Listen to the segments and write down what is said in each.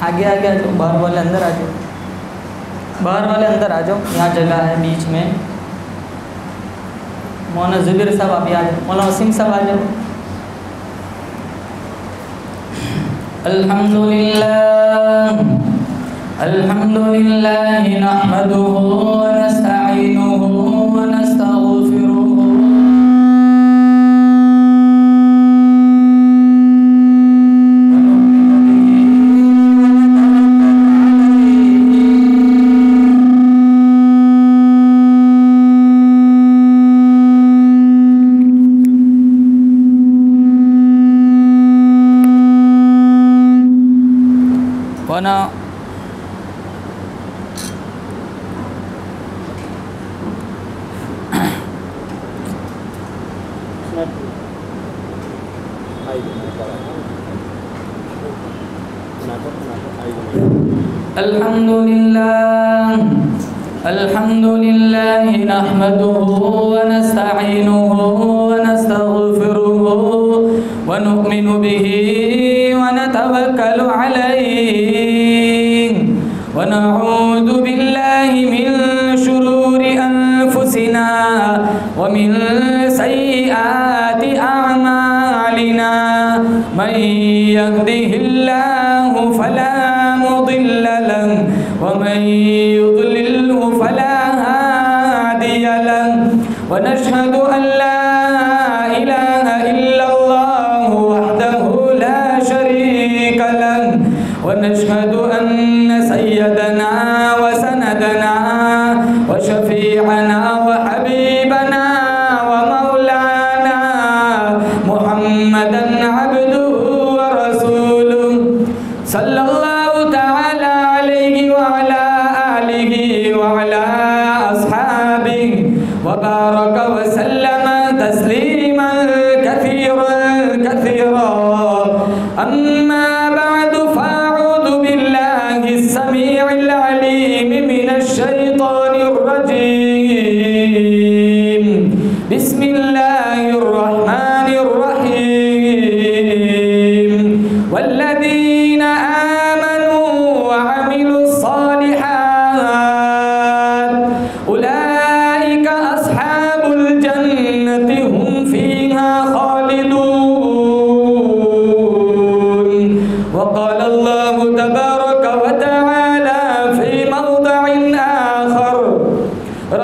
آگے آگے آ جاؤ، باہر والے اندر آ جاؤ، باہر والے اندر آ جاؤ، یہاں جگہ ہے بیچ میں. مولانا زبیر صاحب آپ یہ آ جاؤ، مولانا وسیم صاحب آ جاؤ. الحمدللہ نحمدہ ونستعینہ ونستغفرہ الحمدللہ نحمدہ ونستعینہ ونستغفرہ ونؤمن بہ ونتوکل علیہ ونعوذ باللہ من شرور انفسنا ومن سیئات اعمالنا من یهدہ اللہ فلا مضل له ومن يضلله فلا هادي له ونشهد أن لا إله إلا الله وحده لا شريك له ونشهد أن سيدنا وسندنا وشفيعنا وحبيبنا ومولانا محمدا عبده ورسوله صلى الله تعالى عليه وعلى آله وعلى أصحابه وبارك وسلم تسليما كثيرا كثيرا. أما بعد فأعوذ بالله السميع العليم من الشيطان الرجيم. بسم الله الرحمن الرحيم. والذين آمنوا وعملوا الصالحات أولئك أصحاب الجنة هم فيها خالدون. وقال الله تبارك وتعالى في موضع آخر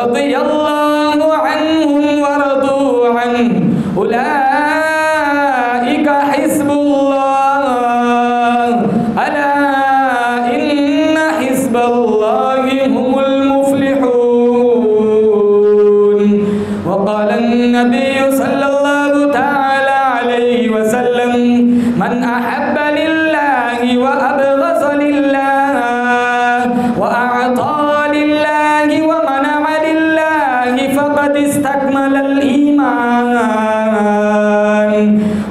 رضي الله عنهم ورضوا عنه أولئك حزب الله ألا إن حزب الله هم المفلحون. وقال النبي صلى الله تعالى عليه وسلم من أحب لله وأبغض لله وأعطى لله ومنع لله فقد استكمل الإيمان.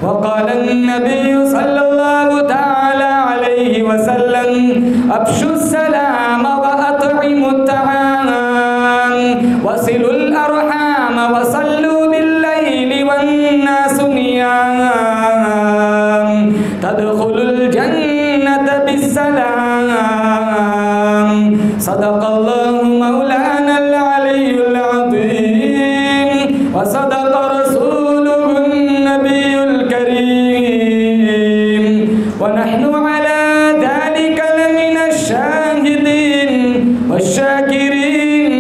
وقال النبي صلى الله تعالى عليه وسلم أفشوا السلام وأطعموا الطعام وصلوا الأرحام وصلوا بالليل والناس نيام تدخلوا الجنة بالسلام. صدق الله مولانا العلي العظيم وصدق رسوله النبي الكريم ونحن على ذلك لمن الشاهدين والشاكرين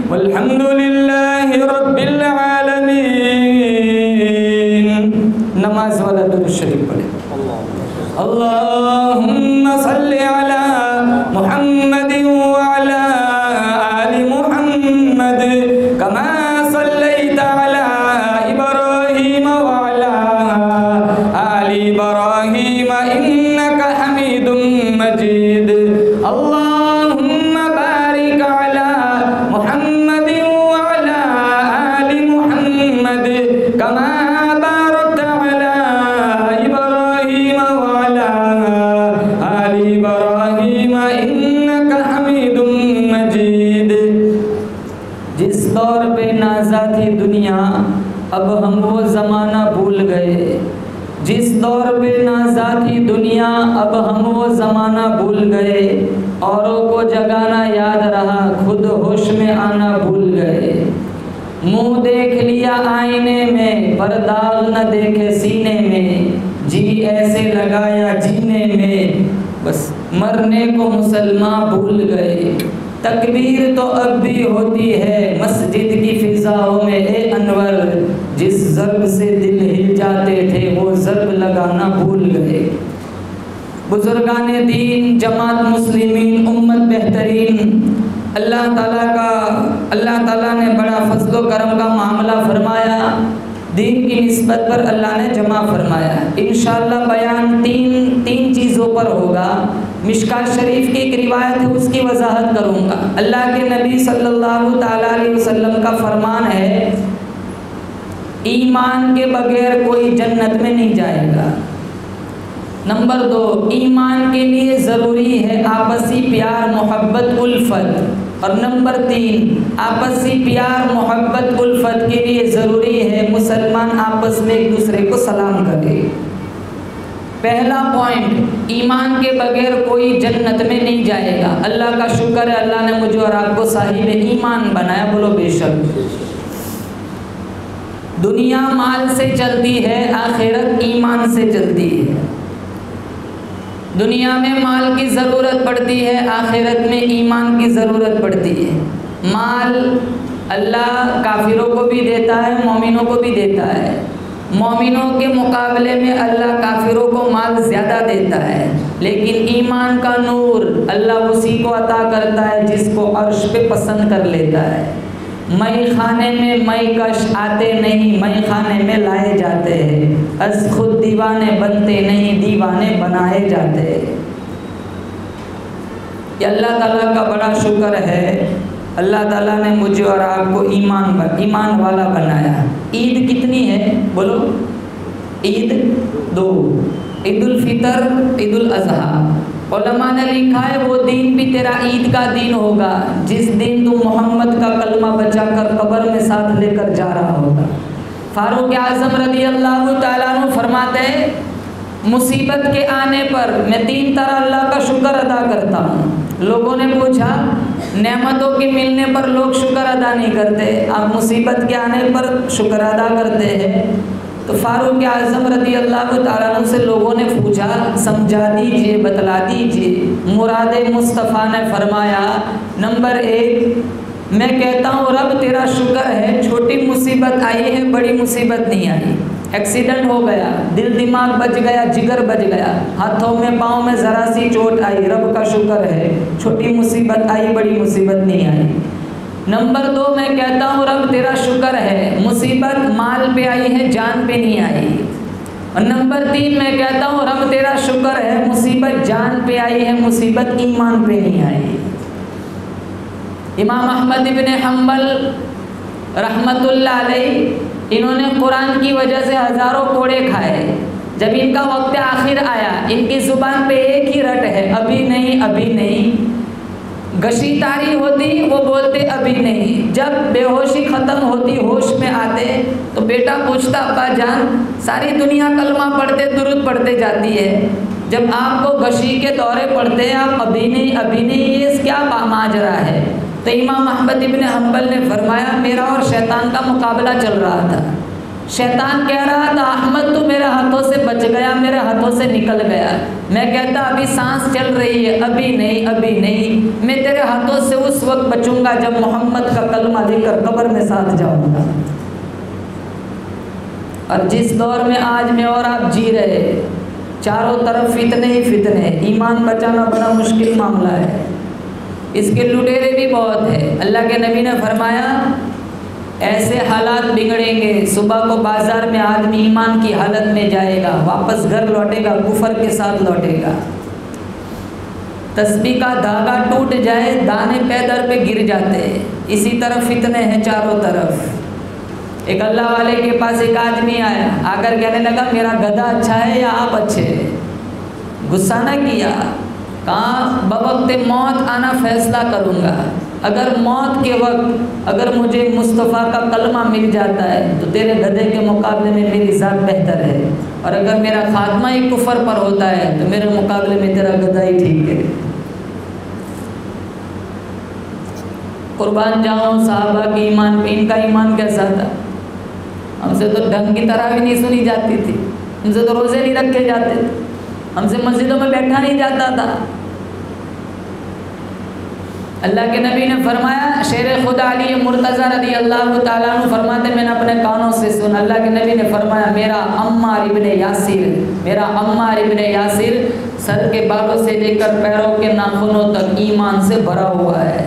والحمد لله رب العالمين. نماز والا درود شریف پڑھیں. اللهم صل على محمد وعلى آل محمد كما صليت على إبراهيم وعلى آل إبراهيم إنك حميد مجيد. اللهم بارك على محمد وعلى آل محمد كما باركت على إبراهيم وعلى آل إبراهيم جس دور پہ نازا تھی دنیا اب ہم وہ زمانہ بھول گئے، اوروں کو جگانا یاد رہا خود ہوش میں آنا بھول گئے، منہ دیکھ لیا آئینے میں پر داغ نہ دیکھے سینے میں، جی ایسے لگایا جینے میں بس مرنے کو مسلمان بھول گئے، تکبیر تو اب بھی ہوتی ہے مسجد کی فضاؤں میں اے انور، جس ضرب سے دل ہل جاتے تھے وہ ضرب لگانا بھول گئے۔ بزرگان دین، جماعت مسلمین، امت بہترین، اللہ تعالیٰ نے بڑا فضل و کرم کا معاملہ فرمایا، دین کی نسبت پر اللہ نے جمع فرمایا۔ انشاءاللہ بیان تین چیزوں پر ہوگا۔ مشکات شریف کی ایک روایت ہے، اس کی وضاحت کروں گا۔ اللہ کے نبی صلی اللہ تعالیٰ علیہ وسلم کا فرمان ہے، ایمان کے بغیر کوئی جنت میں نہیں جائے گا۔ نمبر 2، ایمان کے لیے ضروری ہے آپسی پیار محبت الفت، اور نمبر 3، آپسی پیار محبت الفت کے لیے ضروری ہے مسلمان آپس میں ایک دوسرے کو سلام کرے۔ پہلا پوائنٹ، ایمان کے بغیر کوئی جنت میں نہیں جائے گا۔ اللہ کا شکر ہے اللہ نے مجھے اور آپ کو صاحب ایمان بنایا، بولو بے شک۔ دنیا مال سے چلتی ہے، آخرت ایمان سے چلتی ہے۔ دنیا میں مال کی ضرورت پڑتی ہے، آخرت میں ایمان کی ضرورت پڑتی ہے۔ مال اللہ کافروں کو بھی دیتا ہے، مومنوں کو بھی دیتا ہے۔ مومنوں کے مقابلے میں اللہ کافروں کو مال زیادہ دیتا ہے، لیکن ایمان کا نور اللہ اسی کو عطا کرتا ہے جس کو عرش پہ پسند کر لیتا ہے۔ مئی خانے میں مئی کش آتے نہیں، مئی خانے میں لائے جاتے ہیں، از خود دیوانے بنتے نہیں، دیوانے بنائے جاتے ہیں۔ یہ اللہ تعالیٰ کا بڑا شکر ہے، اللہ تعالیٰ نے مجھے اور آپ کو ایمان والا بنایا۔ عید کتنی ہے بولو؟ عید 2، عید الفطر، عید الاضحیٰ۔ علماء نے لکھا ہے وہ دن بھی تیرا عید کا دن ہوگا جس دن تو محمد کا کلمہ بچا کر قبر میں ساتھ لے کر جا رہا ہوگا۔ فاروق اعظم رضی اللہ تعالیٰ عنہ فرماتے ہیں، مصیبت کے آنے پر میں 3 طرح اللہ کا شکر ادا کرتا ہوں۔ لوگوں نے پوچھا نعمتوں کے ملنے پر لوگ شکر ادا نہیں کرتے، آپ مصیبت کے آنے پر شکر ادا کرتے ہیں؟ تو فاروق اعظم رضی اللہ تعالیٰ عنہ سے لوگوں نے پوچھا، سمجھا دیجئے، بتلا دیجئے۔ مراد مصطفیٰ نے فرمایا، نمبر 1، میں کہتا ہوں رب تیرا شکر ہے، چھوٹی مصیبت آئی ہے، بڑی مصیبت نہیں آئی۔ ایکسیڈنٹ ہو گیا، دل دماغ بچ گیا، جگر بچ گیا، ہاتھوں میں پاؤں میں ذرا سی چوٹ آئی، رب کا شکر ہے، چھوٹی مصیبت آئی، بڑی مصیبت نہیں آئی۔ نمبر 2، میں کہتا ہوں رب تیرا شکر ہے، مصیبت مال پہ آئی ہے، جان پہ نہیں آئی۔ اور نمبر 3، میں کہتا ہوں رب تیرا شکر ہے، مصیبت جان پہ آئی ہے، مصیبت ایمان پہ نہیں آئی۔ امام احمد ابن حنبل رحمت اللہ علیہ، انہوں نے قرآن کی وجہ سے ہزاروں کوڑے کھائے۔ جب ان کا وقت آخر آیا، ان کی زبان پہ ایک ہی رٹ ہے، ابھی نہیں، ابھی نہیں۔ گشی طاری ہوتی وہ بولتے ابھی نہیں، جب بے ہوشی ختم ہوتی ہوش میں آتے تو بیٹا پوچھتا ابا جان ساری دنیا کلمہ پڑھتے درود پڑھتے جاتی ہے، جب آپ کو گشی کے دورے پڑتے ہیں آپ ابھی نہیں، ابھی نہیں، یہ کیا ماجرا ہے؟ تو امام احمد ابن حنبل نے فرمایا میرا اور شیطان کا مقابلہ چل رہا تھا۔ شیطان کہہ رہا تھا احمد تو میرے ہاتھوں سے بچ گیا، میرے ہاتھوں سے نکل گیا۔ میں کہتا ابھی سانس چل رہی ہے، ابھی نہیں، ابھی نہیں، میں تیرے ہاتھوں سے اس وقت بچوں گا جب محمد کا کلمہ لے کر قبر میں ساتھ جاؤں گا۔ اور جس دور میں آج میں اور آپ جی رہے، چاروں طرف فتنے ہی فتنے، ایمان بچانا بڑا مشکل معاملہ ہے، اس کے لٹیرے بھی بہت ہیں۔ اللہ کے نبی نے فرمایا ایسے حالات بگڑیں گے، صبح کو بازار میں آدمی ایمان کی حالت میں جائے گا، واپس گھر لوٹے گا کفر کے ساتھ لوٹے گا۔ تسبیح کا دھاگا ٹوٹ جائے، دانے پے در پہ گر جاتے ہیں۔ اسی طرح فتنے ہیں چاروں طرف۔ ایک اللہ والے کے پاس ایک آدمی آیا، آ کر کہنے لگا میرا گدھا اچھا ہے یا آپ اچھے ہیں؟ غصہ نہ کیا، کہا بوقت موت آنا فیصلہ کروں گا، اگر موت کے وقت اگر مجھے مصطفیٰ کا کلمہ مل جاتا ہے تو تیرے گدھے کے مقابلے میں میری ذات بہتر ہے، اور اگر میرا خاتمہ ہی کفر پر ہوتا ہے تو میرے مقابلے میں تیرا گدھا ہی ٹھیک ہے۔ قربان جاؤں صحابہ کی ایمان پہ، ان کا ایمان کیسا تھا؟ ہم سے تو ڈھنگ کی طرح بھی نہیں سنی جاتی تھی، ہم سے تو روزے نہیں رکھے جاتے تھے، ہم سے مسجدوں میں بیٹھا نہیں جاتا تھا۔ اللہ کے نبی نے فرمایا، شیر خدا علی مرتضیٰ رضی اللہ تعالیٰ عنہ فرماتے میں نے اپنے کانوں سے سنا، اللہ کے نبی نے فرمایا میرا عمار ابن یاسر سر کے بالوں سے لے کر پیروں کے ناخنوں تک ایمان سے بھرا ہوا ہے۔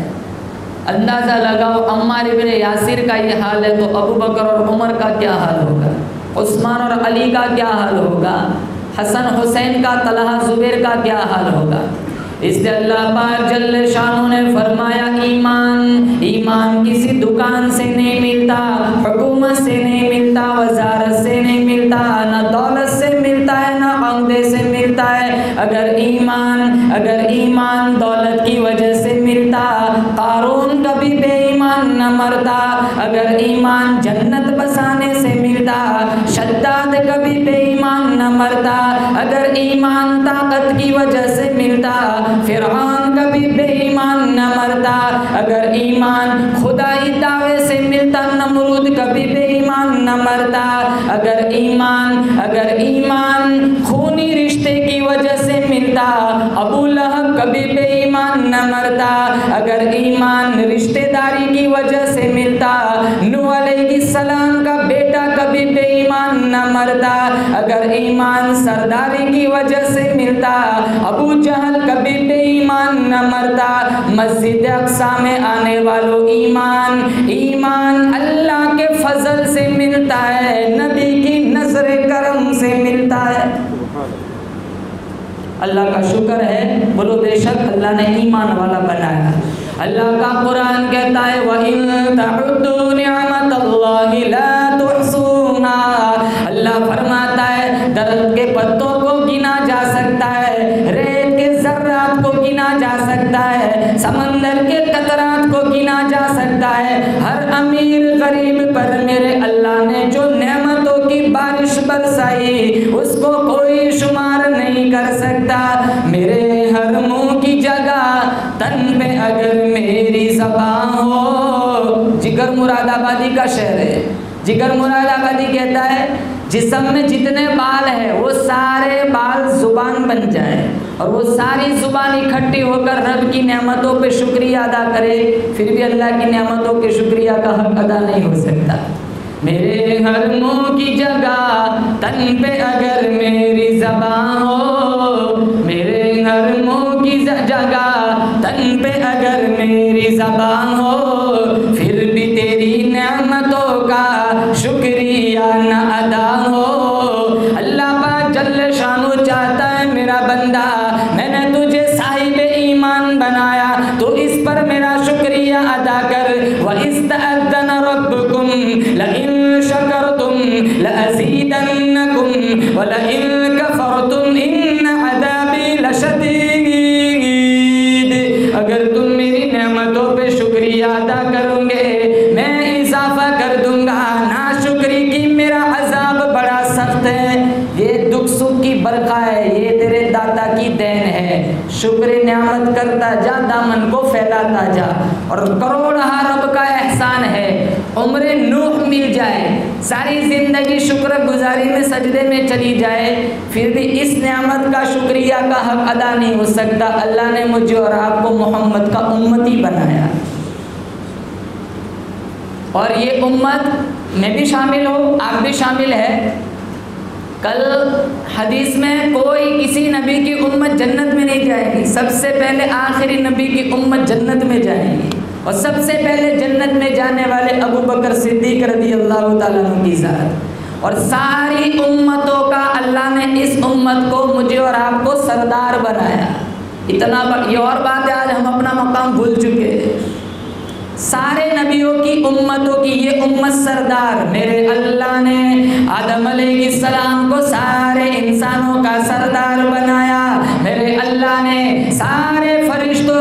اندازہ لگاؤ عمار ابن یاسر کا یہ حال ہے تو ابو بکر اور عمر کا کیا حال ہوگا، عثمان اور علی کا کیا حال ہوگا، حسن حسین کا، طلحہ زبیر کا کیا حال ہوگا۔ اس لیے اللہ پاک جل شانہ نے فرمایا ایمان کسی دکان سے نہیں ملتا، حکومت سے نہیں ملتا، وزارت سے نہیں ملتا، نہ دولت سے ملتا ہے، نہ عہدے سے ملتا ہے۔ اگر ایمان دولت کی وجہ سے ملتا، قارون کبھی بے ایمان نہ مرتا۔ اگر ایمان جنت بسانے سے ملتا، شداد کبھی بے ایمان نہ مرتا۔ اگر ایمان طاقت کی وجہ سے ملتا، فرعون کبھی بے ایمان نہ مرتا۔ اگر ایمان خدائی دعوے سے ملتا، نمرود کبھی بے ایمان نہ مرتا۔ اگر ایمان خونی رشتے کی وجہ سے ملتا، ابو لہب کبھی بے ایمان نہ مرتا۔ اگر ایمان رشتے داری کی وجہ سے ملتا، نوح علیہ السلام کا بیٹا کبھی بے ایمان نہ مرتا۔ اگر ایمان سرداری کی وجہ سے ملتا، ابو جہل کبھی بے ایمان نہ مرتا۔ مسجد اقصی میں آنے والوں ایمان اللہ کے فضل سے ملتا ہے، نبی کی نظر کرم سے ملتا ہے۔ اللہ کا شکر ہے، بولو بے شک اللہ نے ایمان والا بنایا۔ اللہ کا قرآن کہتا ہے وَإِن تَعُدُّوا نِعْمَةَ اللَّهِ لَا تُحْصُوهَا۔ اللہ فرماتا ہے درخت کے پتوں کو گنا جا سکتا ہے، ریت کے ذرات کو گنا جا سکتا ہے، سمندر کے قطرات کو گنا جا سکتا ہے۔ ہر امیر غریب پر میرے اللہ نے جو نعمتوں کی بارش برسائی اس کو کوئی شمار نہیں کر سکتا۔ میرے ہر منہ کی جگہ تن پہ اگر میری زبان ہو، جگر مراد آبادی کا شعر ہے، جگر مراد آبادی کہتا ہے جسم میں جتنے بال ہیں وہ سارے بال زبان بن جائیں اور وہ ساری زبان اکٹھی ہو کر رب کی نعمتوں پہ شکریہ ادا کرے، پھر بھی اللہ کی نعمتوں کے شکریہ کا حق ادا نہیں ہو سکتا۔ میرے ہر منہ کی جگہ تن پہ اگر میری زبان ہو، میرے ہر منہ کی جگہ تن پہ اگر میری زبان ہو، پھر بھی تیری نعمتوں کا شکریہ نہ ادا ہو۔ اللہ پاک جل شانہ چاہتا ہے میرا بندہ، میں نے تجھے صاحب ایمان بنایا تو اس پر میرا شکریہ ادا کر۔ وَإِذْ تَأَذَّنَ رَبُّكُمْ لَئِن شَكَرْتُمْ لَأَزِيدَنَّكُمْ وَلَئِن كَفَرْتُمْ إِنَّ عَذَابِي لَشَدِيدٌ۔ اگر تم میری نعمتوں پہ شکریہ ادا کرو گے میں اضافہ کر دوں گا، ناشکری کی میرا عذاب بڑا سخت ہے۔ یہ دکھ سکھ کی برکھا ہے، یہ تیرے داتا کی دین ہے۔ شکر نعمت کرتا جا، دامن کو پھیلاتا جا، اور کروڑہ رب کا احسان ہے عمر نوح مل جائے، ساری زندگی شکر گزاری میں سجدے میں چلی جائے، پھر بھی اس نعمت کا شکریہ کا حق ادا نہیں ہو سکتا۔ اللہ نے مجھے اور آپ کو محمد کا امتی بنایا، اور یہ امت میں بھی شامل ہوں، آپ بھی شامل ہے۔ کل حدیث میں کوئی کسی نبی کی امت جنت میں نہیں جائے گی، سب سے پہلے آخری نبی کی امت جنت میں جائے گی، اور سب سے پہلے جنت میں جانے والے ابو بکر صدیق رضی اللہ تعالیٰ عنہ کی ذات، اور ساری امتوں کا اللہ نے اس امت کو مجھے اور آپ کو سردار بنایا۔ اتنا یہ اور بات ہے، آج ہم اپنا مقام بھول چکے ہیں۔ سارے نبیوں کی امتوں کی یہ امت سردار، میرے اللہ نے آدم علیہ السلام کو سارے انسانوں کا سردار بنایا، میرے اللہ نے سارے فرشتوں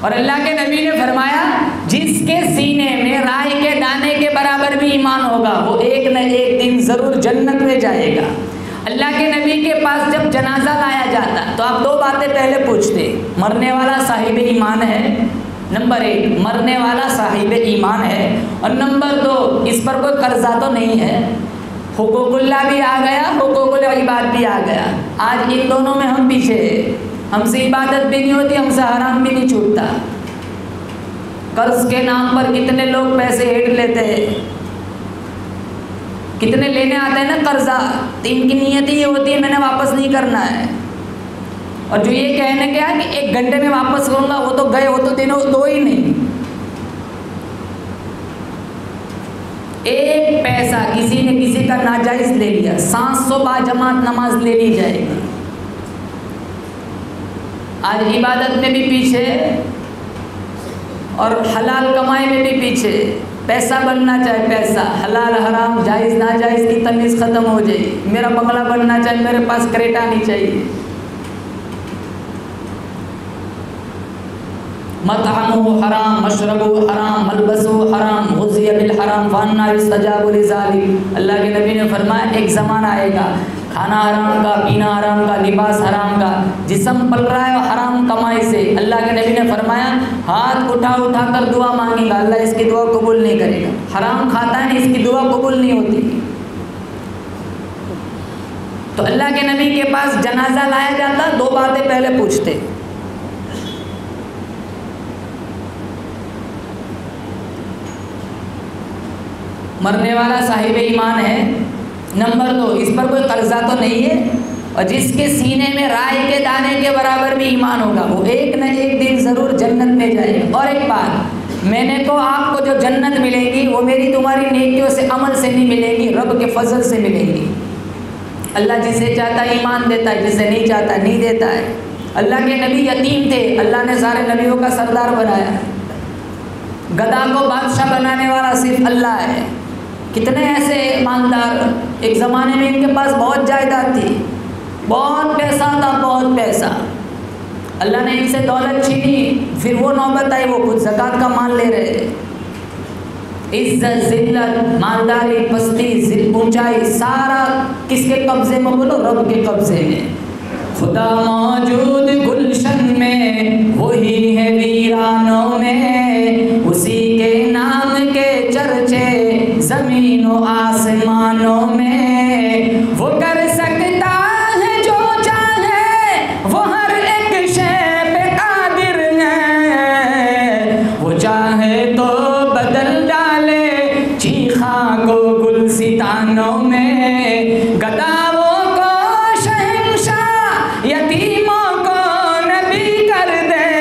اور اللہ کے نبی نے فرمایا جس کے سینے میں رائی کے دانے کے برابر بھی ایمان ہوگا وہ ایک نہ ایک دن ضرور جنت میں جائے گا۔ اللہ کے نبی کے پاس جب جنازہ لایا جاتا تو آپ دو باتیں پہلے پوچھتے، مرنے والا صاحب ایمان ہے، نمبر 1 مرنے والا صاحب ایمان ہے، اور نمبر 2 اس پر کوئی قرضہ تو نہیں ہے۔ حقوق اللہ بھی آ گیا، حقوق العباد بھی آ گیا۔ آج ان دونوں میں ہم پیچھے ہیں، ہم سے عبادت بھی نہیں ہوتی، ہم سے حرام بھی نہیں چھوٹتا۔ قرض کے نام پر کتنے لوگ پیسے ہیٹ لیتے ہیں، کتنے لینے آتے ہیں نا قرضہ، تو ان کی نیت یہ ہوتی ہے میں نے واپس نہیں کرنا ہے، اور جو یہ کہنے گیا کہ 1 گھنٹے میں واپس کروں گا وہ تو گئے، وہ تو دنوں دو ہی نہیں۔ ایک پیسہ کسی نے کسی کا ناجائز لے لیا، 700 باجماعت نماز لے لی جائے گی۔ آج عبادت میں بھی پیچھے اور حلال کمائی میں بھی پیچھے، پیسہ بننا چاہے پیسہ، حلال حرام جائز ناجائز کی تمیز ختم ہو جائے، میرا بنگلہ بننا چاہے میرے پاس کریٹا نہیں چاہیے۔ مطعمہ حرام، مشربہ حرام، ملبسہ حرام، غذی بالحرام فانا یستجاب لذلک۔ اللہ کے نبی نے فرمایا ایک زمانہ آئے گا کھانا حرام کا، پینا حرام کا، لباس حرام کا، جسم پل رہا ہے حرام کمائی سے۔ اللہ کے نبی نے فرمایا ہاتھ اٹھا اٹھا کر دعا مانگے گا، اللہ اس کی دعا قبول نہیں کرے گا۔ حرام کھاتا ہے اس کی دعا قبول نہیں ہوتی۔ تو اللہ کے نبی کے پاس جنازہ لایا جاتا، دو باتیں پہلے پوچھتے، مرنے والا صاحب ایمان ہے، نمبر 2 اس پر کوئی قرضہ تو نہیں ہے، اور جس کے سینے میں رائے کے دانے کے برابر بھی ایمان ہوگا وہ ایک نہ ایک دن ضرور جنت میں جائے گا۔ اور ایک بات، میں نے تو آپ کو جو جنت ملے گی وہ میری تمہاری نیکیوں سے عمل سے نہیں ملے گی، رب کے فضل سے ملے گی۔ اللہ جسے چاہتا ہے ایمان دیتا ہے، جسے نہیں چاہتا نہیں دیتا ہے۔ اللہ کے نبی یتیم تھے، اللہ نے سارے نبیوں کا سردار بنایا۔ گدھا کو بادشاہ بنانے والا صرف اللہ ہے۔ کتنے ایسے ایماندار، ایک زمانے میں ان کے پاس بہت جائیداد تھی، بہت پیسہ تھا، بہت پیسہ، اللہ نے ان سے دولت چھینی، پھر وہ نوبت آئی وہ خود زکوٰۃ کا مال لے رہے۔ عزت، ذلت، مالداری، پستی، اونچائی، سارا کس کے قبضے میں؟ بولو رب کے قبضے میں۔ خدا موجود گلشن میں، وہی ہے ویرانوں میں، اسی کے نام کے چرچے زمین و آسمانوں میں، وہ کر سکتا ہے جو چاہے، وہ ہر ایک شے پہ قادر ہے، وہ چاہے تو بدل ڈالے چیخا کو گلستانوں میں، گداؤں کو شہنشاہ، یتیموں کو نبی کر دے،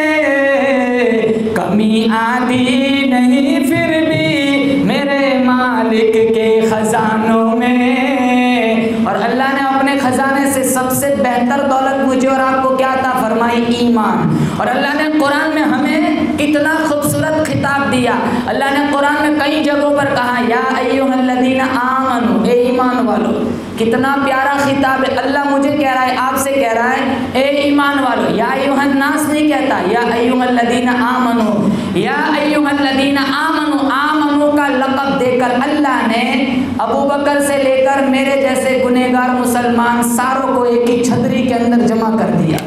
کمی آدھی نہیں پھر بھی میرے مالک کے خزانوں میں۔ اور اللہ نے اپنے خزانے سے سب سے بہتر دولت مجھے اور آپ کو کیا عطا فرمائی؟ ایمان۔ اور اللہ نے قرآن میں ہمیں کتنا خوبصورت خطاب دیا، اللہ نے قرآن میں کئی جگہوں پر کہا یا ایھا الذین آمنو، اے ایمان والو۔ کتنا پیارا خطاب ہے، اللہ مجھے کہہ رہا ہے، آپ سے کہہ رہا ہے اے ایمان والو۔ یا ایھا الناس نہیں کہتا، یا ایھا الذین آمنو، یا ایھا الذین آمنو، آمنو کا لقب دے کر اللہ نے ابو بکر سے لے کر میرے جیسے گنہگار مسلمان ساروں کو ایک ہی چھتری کے اندر جمع کر دیا۔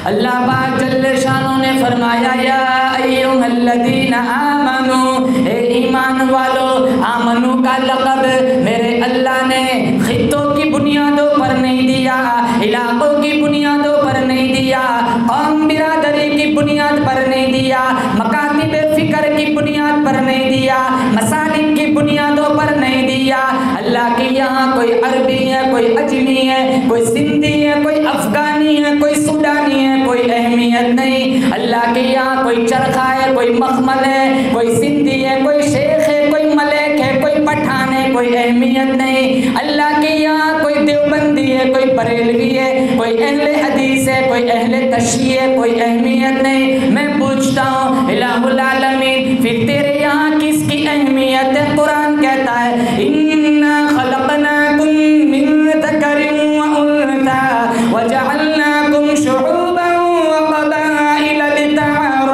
اللہ پاک جل شانہ نے فرمایا یا ایھا الذین آمنو، اے ایمان والو۔ آمنو کا لقب میرے اللہ نے خطوں کی بنیادوں پر نہیں دیا، علاقوں کی بنیادوں پر نہیں دیا، قوم برادری کی بنیاد پر نہیں دیا، مکاتب فکر کی بنیاد پر نہیں دیا، مسالک کی بنیادوں پر نہیں دیا۔ اللہ کے یہاں کوئی عربی ہے، کوئی اجمی ہے، کوئی سندھی ہے، کوئی افغانی ہے، کوئی سوڈانی ہے، کوئی اہمیت نہیں۔ اللہ کے یہاں کوئی چرخا ہے، کوئی مخمل ہے، کوئی سندھی ہے، کوئی شیخ ہے، کوئی ملک ہے، کوئی پٹھان ہے، کوئی اہمیت نہیں۔ اللہ کے یہاں کوئی دیوبندی ہے، کوئی بریلوی ہے، کوئی اہل حدیث ہے، کوئی اہل تشیع ہے، کوئی اہمیت نہیں۔ میں پوچھتا ہوں الہ العالمین، پھر تیرے یہاں کس کی اہمیت ہے؟ قرآن کہتا ہے اِنَّا خَلَقْنَاكُم مِّن ذَكَرٍ وَأُنثَىٰ وَجَعَلْنَاكُمْ شُعُوبًا وَقَبَائِلَ لِتَعَارَفُوا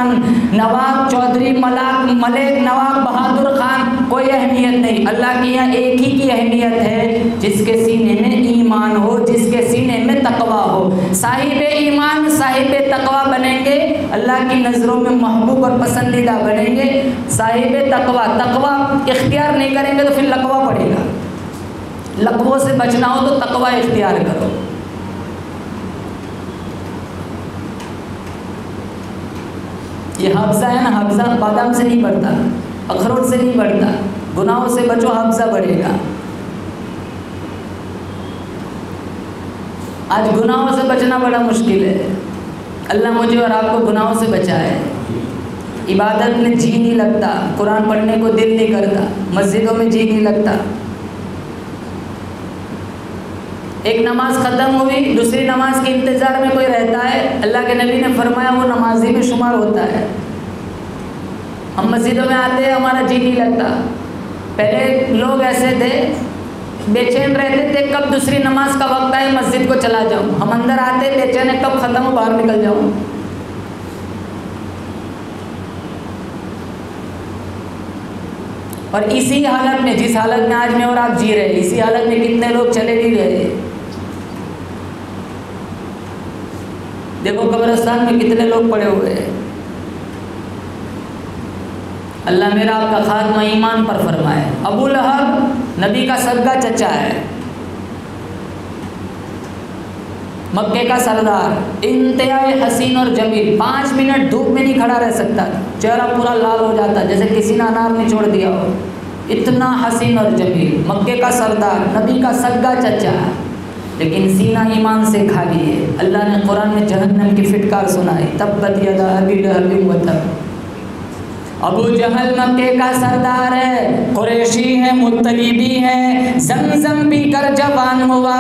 خان، نواب چودھری ملک نواب بہادر خان، کوئی اہمیت نہیں. اللہ کے یہاں ایک ہی کی اہمیت ہے، جس کے سینے میں ایمان ہو، جس کے سینے میں تقویٰ ہو. صاحب ایمان صاحب تقویٰ بنیں گے، اللہ کی نظروں میں محبوب اور پسندیدہ بنیں گے. صاحب تقویٰ اختیار نہیں کریں گے تو پھر لقوہ پڑے گا. لقووں سے بچنا ہو تو تقویٰ اختیار کرو. یہ حفظہ ہے نا، حفظہ بادام سے نہیں بڑھتا، اخروٹ سے نہیں بڑھتا. گناہوں سے بچو، حفظہ بڑھے گا. آج گناہوں سے بچنا بڑا مشکل ہے. اللہ مجھے اور آپ کو گناہوں سے بچائے. عبادت میں جی نہیں لگتا، قرآن پڑھنے کو دل نہیں کرتا، مسجدوں میں جی نہیں لگتا. ایک نماز ختم ہوئی، دوسری نماز کے انتظار میں کوئی رہتا ہے، اللہ کے نبی نے فرمایا وہ نمازی میں شمار ہوتا ہے. ہم مسجدوں میں آتے ہیں، ہمارا جی نہیں لگتا. پہلے لوگ ایسے تھے، بے چین رہتے تھے کب دوسری نماز کا وقت آئے مسجد کو چلا جاؤں. ہم اندر آتے بے چین ہے کب ختم ہو باہر نکل جاؤں. اور اسی حالت میں، جس حالت میں آج میں اور آپ جی رہے، اسی حالت میں کتنے لوگ چلے نہیں رہے. دیکھو قبرستان میں کتنے لوگ پڑے ہوئے ہیں. اللہ میرا آپ کا خاتمہ ایمان پر فرمائے. ابو لہب نبی کا سگا چچا ہے، مکے کا سردار، انتہائی حسین اور جمیل. 5 منٹ دھوپ میں نہیں کھڑا رہ سکتا، چہرہ پورا لال ہو جاتا جیسے کسی نے انار نچوڑ دیا ہو. اتنا حسین اور جمیل، مکے کا سردار، نبی کا سگا چچا، لیکن سینہ ایمان سے خالی ہے. اللہ نے قرآن میں جہنم کی فٹکار سنائی، تبت یدا ابی لہب وتب. ابو جہل مکے کا سردار ہے، قریشی ہے، مطلبی ہے، زمزم پی کر جوان ہوا.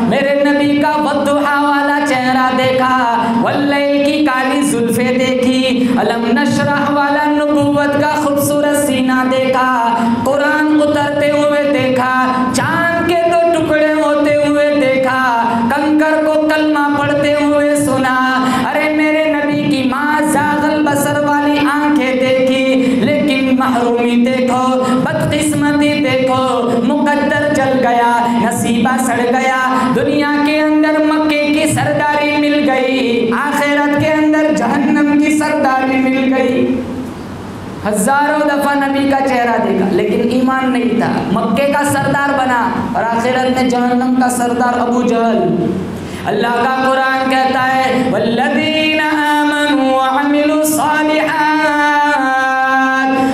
میرے نبی کا والضحیٰ والا چہرہ دیکھا، واللیل کی کالی زلفیں دیکھی، الم نشرح والا نبوت کا خوبصورت سینہ دیکھا، قرآن اترتے ہوئے دیکھا، چاند کے 2 ٹکڑے ہوتے ہوئے دیکھا، کنکر کو کلمہ پڑھتے ہوئے سنا. ارے میرے نبی کی ماں زاغل بصر والی آنکھیں دیکھی، لیکن محرومی دیکھو، بدقسمتی دیکھو، مقدر جل گیا، نصیبہ سڑ گیا. دنیا کے اندر مکے کی سرداری مل گئی، آخرت کے اندر جہنم کی سرداری مل گئی. ہزاروں دفعہ نبی کا چہرہ دیکھا لیکن ایمان نہیں تھا. مکے کا سردار بنا اور آخرت میں جہنم کا سردار ابو جہل. اللہ کا قرآن کہتا ہے والذین آمنوا وعملوا الصالحات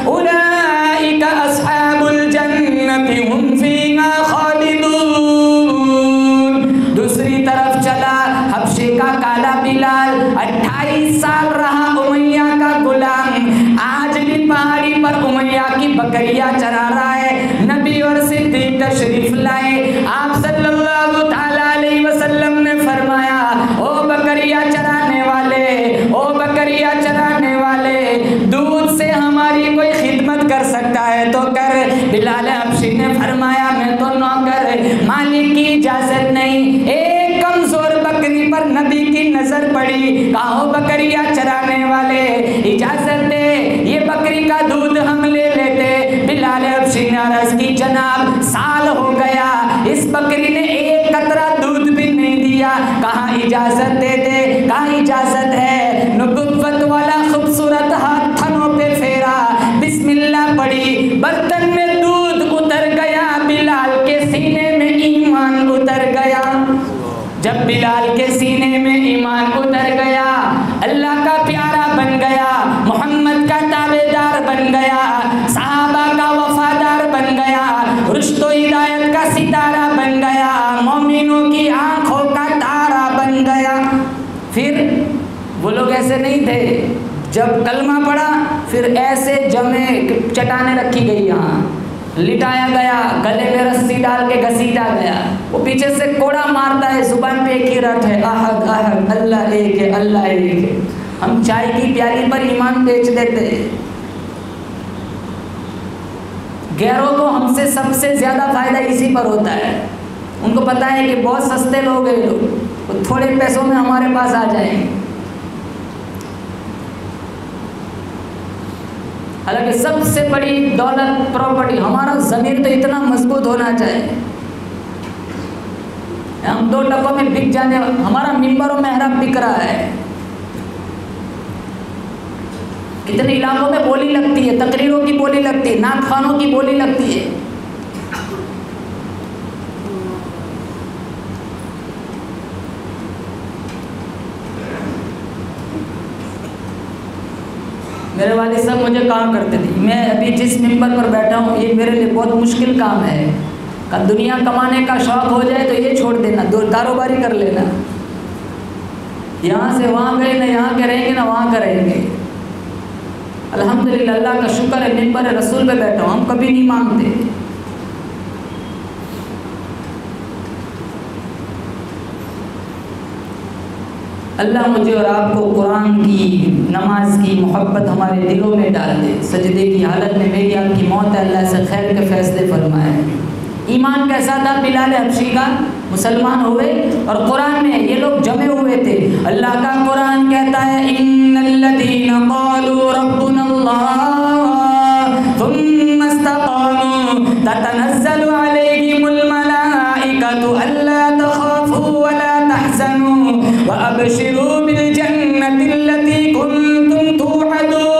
اولئک اصحاب الجنۃ هم فیہا خالدون. دوسری طرف چلا حبشے کا کالا بلال، 28 سال رہا امیہ کا غلام، آج بھی پہاڑی پر امیہ کی بکریاں چرا رہا ہے. نبی اور صدیق تشریف لائے، آپ صلی اللہ تعالیٰ علیہ وسلم نے فرمایا او بکریاں چرانے والے، او بکریاں چرانے والے، دودھ سے ہماری کوئی خدمت کر سکتا ہے تو کر. بلال حبشی نے فرمایا میں تو نوکر، مالک کی اجازت نہیں. ایک کمزور بکری پر نبی کی نظر پڑی، کہو بکریاں چرانے والے اجازت دے، یہ بکری کا دودھ ہم لے لیتے. بلال حبشی نے عرض کی جناب سال ہو گیا، اس بکری نے ایک قطرہ دودھ بھی نہیں دیا. کہاں اجازت دے دے، کہاں اجازت ہے. نبوت والا خوبصورت ہاتھ تھنوں پہ پھیرا، بسم اللہ پڑھی، برتن میں دودھ اتر گیا، بلال کے سینے میں ایمان اتر گیا. جب بلال کے سینے میں ایمان اتر گیا، اللہ کا پیارا بن گیا، محمد کا تابعدار بن گیا، صحابہ کا وفادار بن گیا، رشد و ہدایت کا ستارہ بن گیا، مومنوں کی آنکھوں کا تارا بن گیا. پھر وہ لوگ ایسے نہیں تھے، جب کلمہ پڑھا پھر ایسے جمے چٹانیں رکھی گئی، یہاں لٹایا گیا، گلے میں رسی ڈال کے گھسیٹا گیا. وہ پیچھے سے کوڑا مارتا ہے، زبان پہ ایک ہی رٹ ہے، احد احد، اللہ ایک ہے، اللہ ایک ہے. ہم چائے کی پیالی پر ایمان بیچ دیتے. غیروں کو ہم سے سب سے زیادہ فائدہ اسی پر ہوتا ہے. ان کو پتہ ہے کہ بہت سستے لوگ ہیں، لوگ تھوڑے پیسوں میں ہمارے پاس آ جائیں. حالانکہ سب سے بڑی دولت پراپرٹی ہمارا ضمیر تو اتنا مضبوط ہونا چاہیے. ہم 2 ٹکوں میں بک جانے، ہمارا ممبر و محراب بک رہا ہے. کتنے علاقوں میں بولی لگتی ہے، تقریروں کی بولی لگتی ہے، نعت خوانوں کی بولی لگتی ہے. میرے والد صاحب مجھے کام کرتے تھے، میں ابھی جس ممبر پر بیٹھا ہوں یہ میرے لیے بہت مشکل کام ہے. دنیا کمانے کا شوق ہو جائے تو یہ چھوڑ دینا، کاروباری کر لینا. یہاں سے وہاں گئے نہ یہاں کے رہیں گے نہ وہاں کا رہیں گے. الحمدللہ اللہ کا شکر ہے ممبر رسول پہ بیٹھا ہوں، ہم کبھی نہیں مانگتے. اللہ مجھے اور آپ کو قرآن کی، نماز کی محبت ہمارے دلوں میں ڈال دے. سجدے کی حالت میں میری آپ کی موت ہے، اللہ سے خیر کے فیصلے فرمائے. ایمان کیسا تھا بلال حبشی کا؟ مسلمان ہوئے اور قرآن میں یہ لوگ جمے ہوئے تھے. اللہ کا قرآن کہتا ہے ان الذین قالوا ربنا اللہ ثم استقاموا تتنزل علیہم الملائکۃ الا تخافوا ولا تحزنوا وابشروا بالجنۃ التي کنتم توعدون.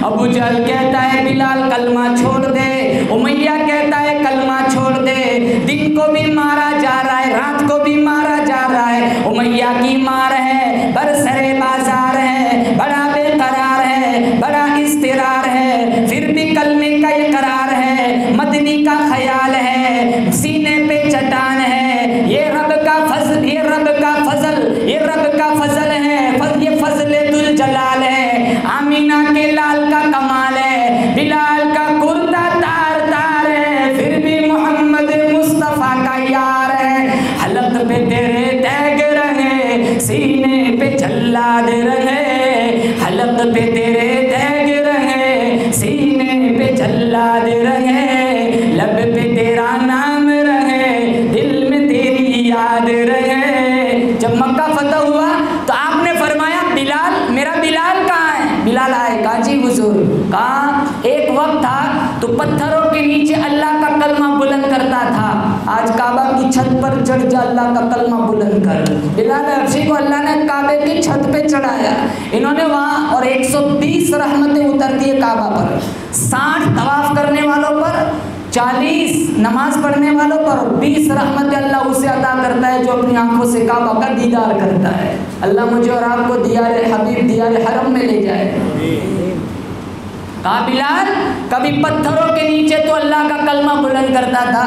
ابو جہل کہتا ہے بلال کلمہ چھوڑ دے، امیہ کہتا ہے کلمہ چھوڑ دے. دن کو بھی مارا جا رہا ہے، رات کو بھی مارا جا رہا ہے. امیہ کی مار ہے، برسرے بازار ہے، بڑا بے قرار ہے، بڑا اضطرار ہے، پھر بھی کلمے کا اقرار ہے، مدنی کا خیال ہے، سینے پہ چٹان ہے. یہ رب کا فضل، یہ رب کا فضل، یہ رب کا فضل ہے. یہ فضل ذوالجلال ہے. آمینہ کے لال کا کمال ہے، بلال کا کرتا تار تار ہے، پھر بھی محمد مصطفیٰ کا یار ہے. حلق پہ تیرے تیگ رہے، سینے پہ جلاد رہے. حلق پہ تیرے تیگ رہے، سینے پہ جلاد رہے. لب پہ تیرا نام رہے، دل میں تیری یاد رہے. جب مکہ فتح ہوا تو آپ نے فرمایا بلال، میرا بلال کہاں ہے؟ بلال آئے، کہا جی حضور. کہا ایک وقت تھا تو پتھروں کے نیچے اللہ کا کلمہ بلند کرتا تھا، آج کعبہ کی چھت پر چڑھ جا اللہ کا کلمہ بلند کر. بلال حبشی کو اللہ نے کعبے کی چھت پہ چڑھایا. انہوں نے وہاں اور 120 رحمتیں اترتی ہے کعبہ پر، 60 طواف کرنے والوں پر، 40 نماز پڑھنے والوں پر، اور 20 رحمتیں اللہ اسے عطا کرتا ہے جو اپنی آنکھوں سے کعبہ کا دیدار کرتا ہے. اللہ مجھے اور آپ کو دیار حبیب، دیار حرم میں لے جائے. کہا بلال کبھی پتھروں کے نیچے تو اللہ کا کلمہ بلند کرتا تھا،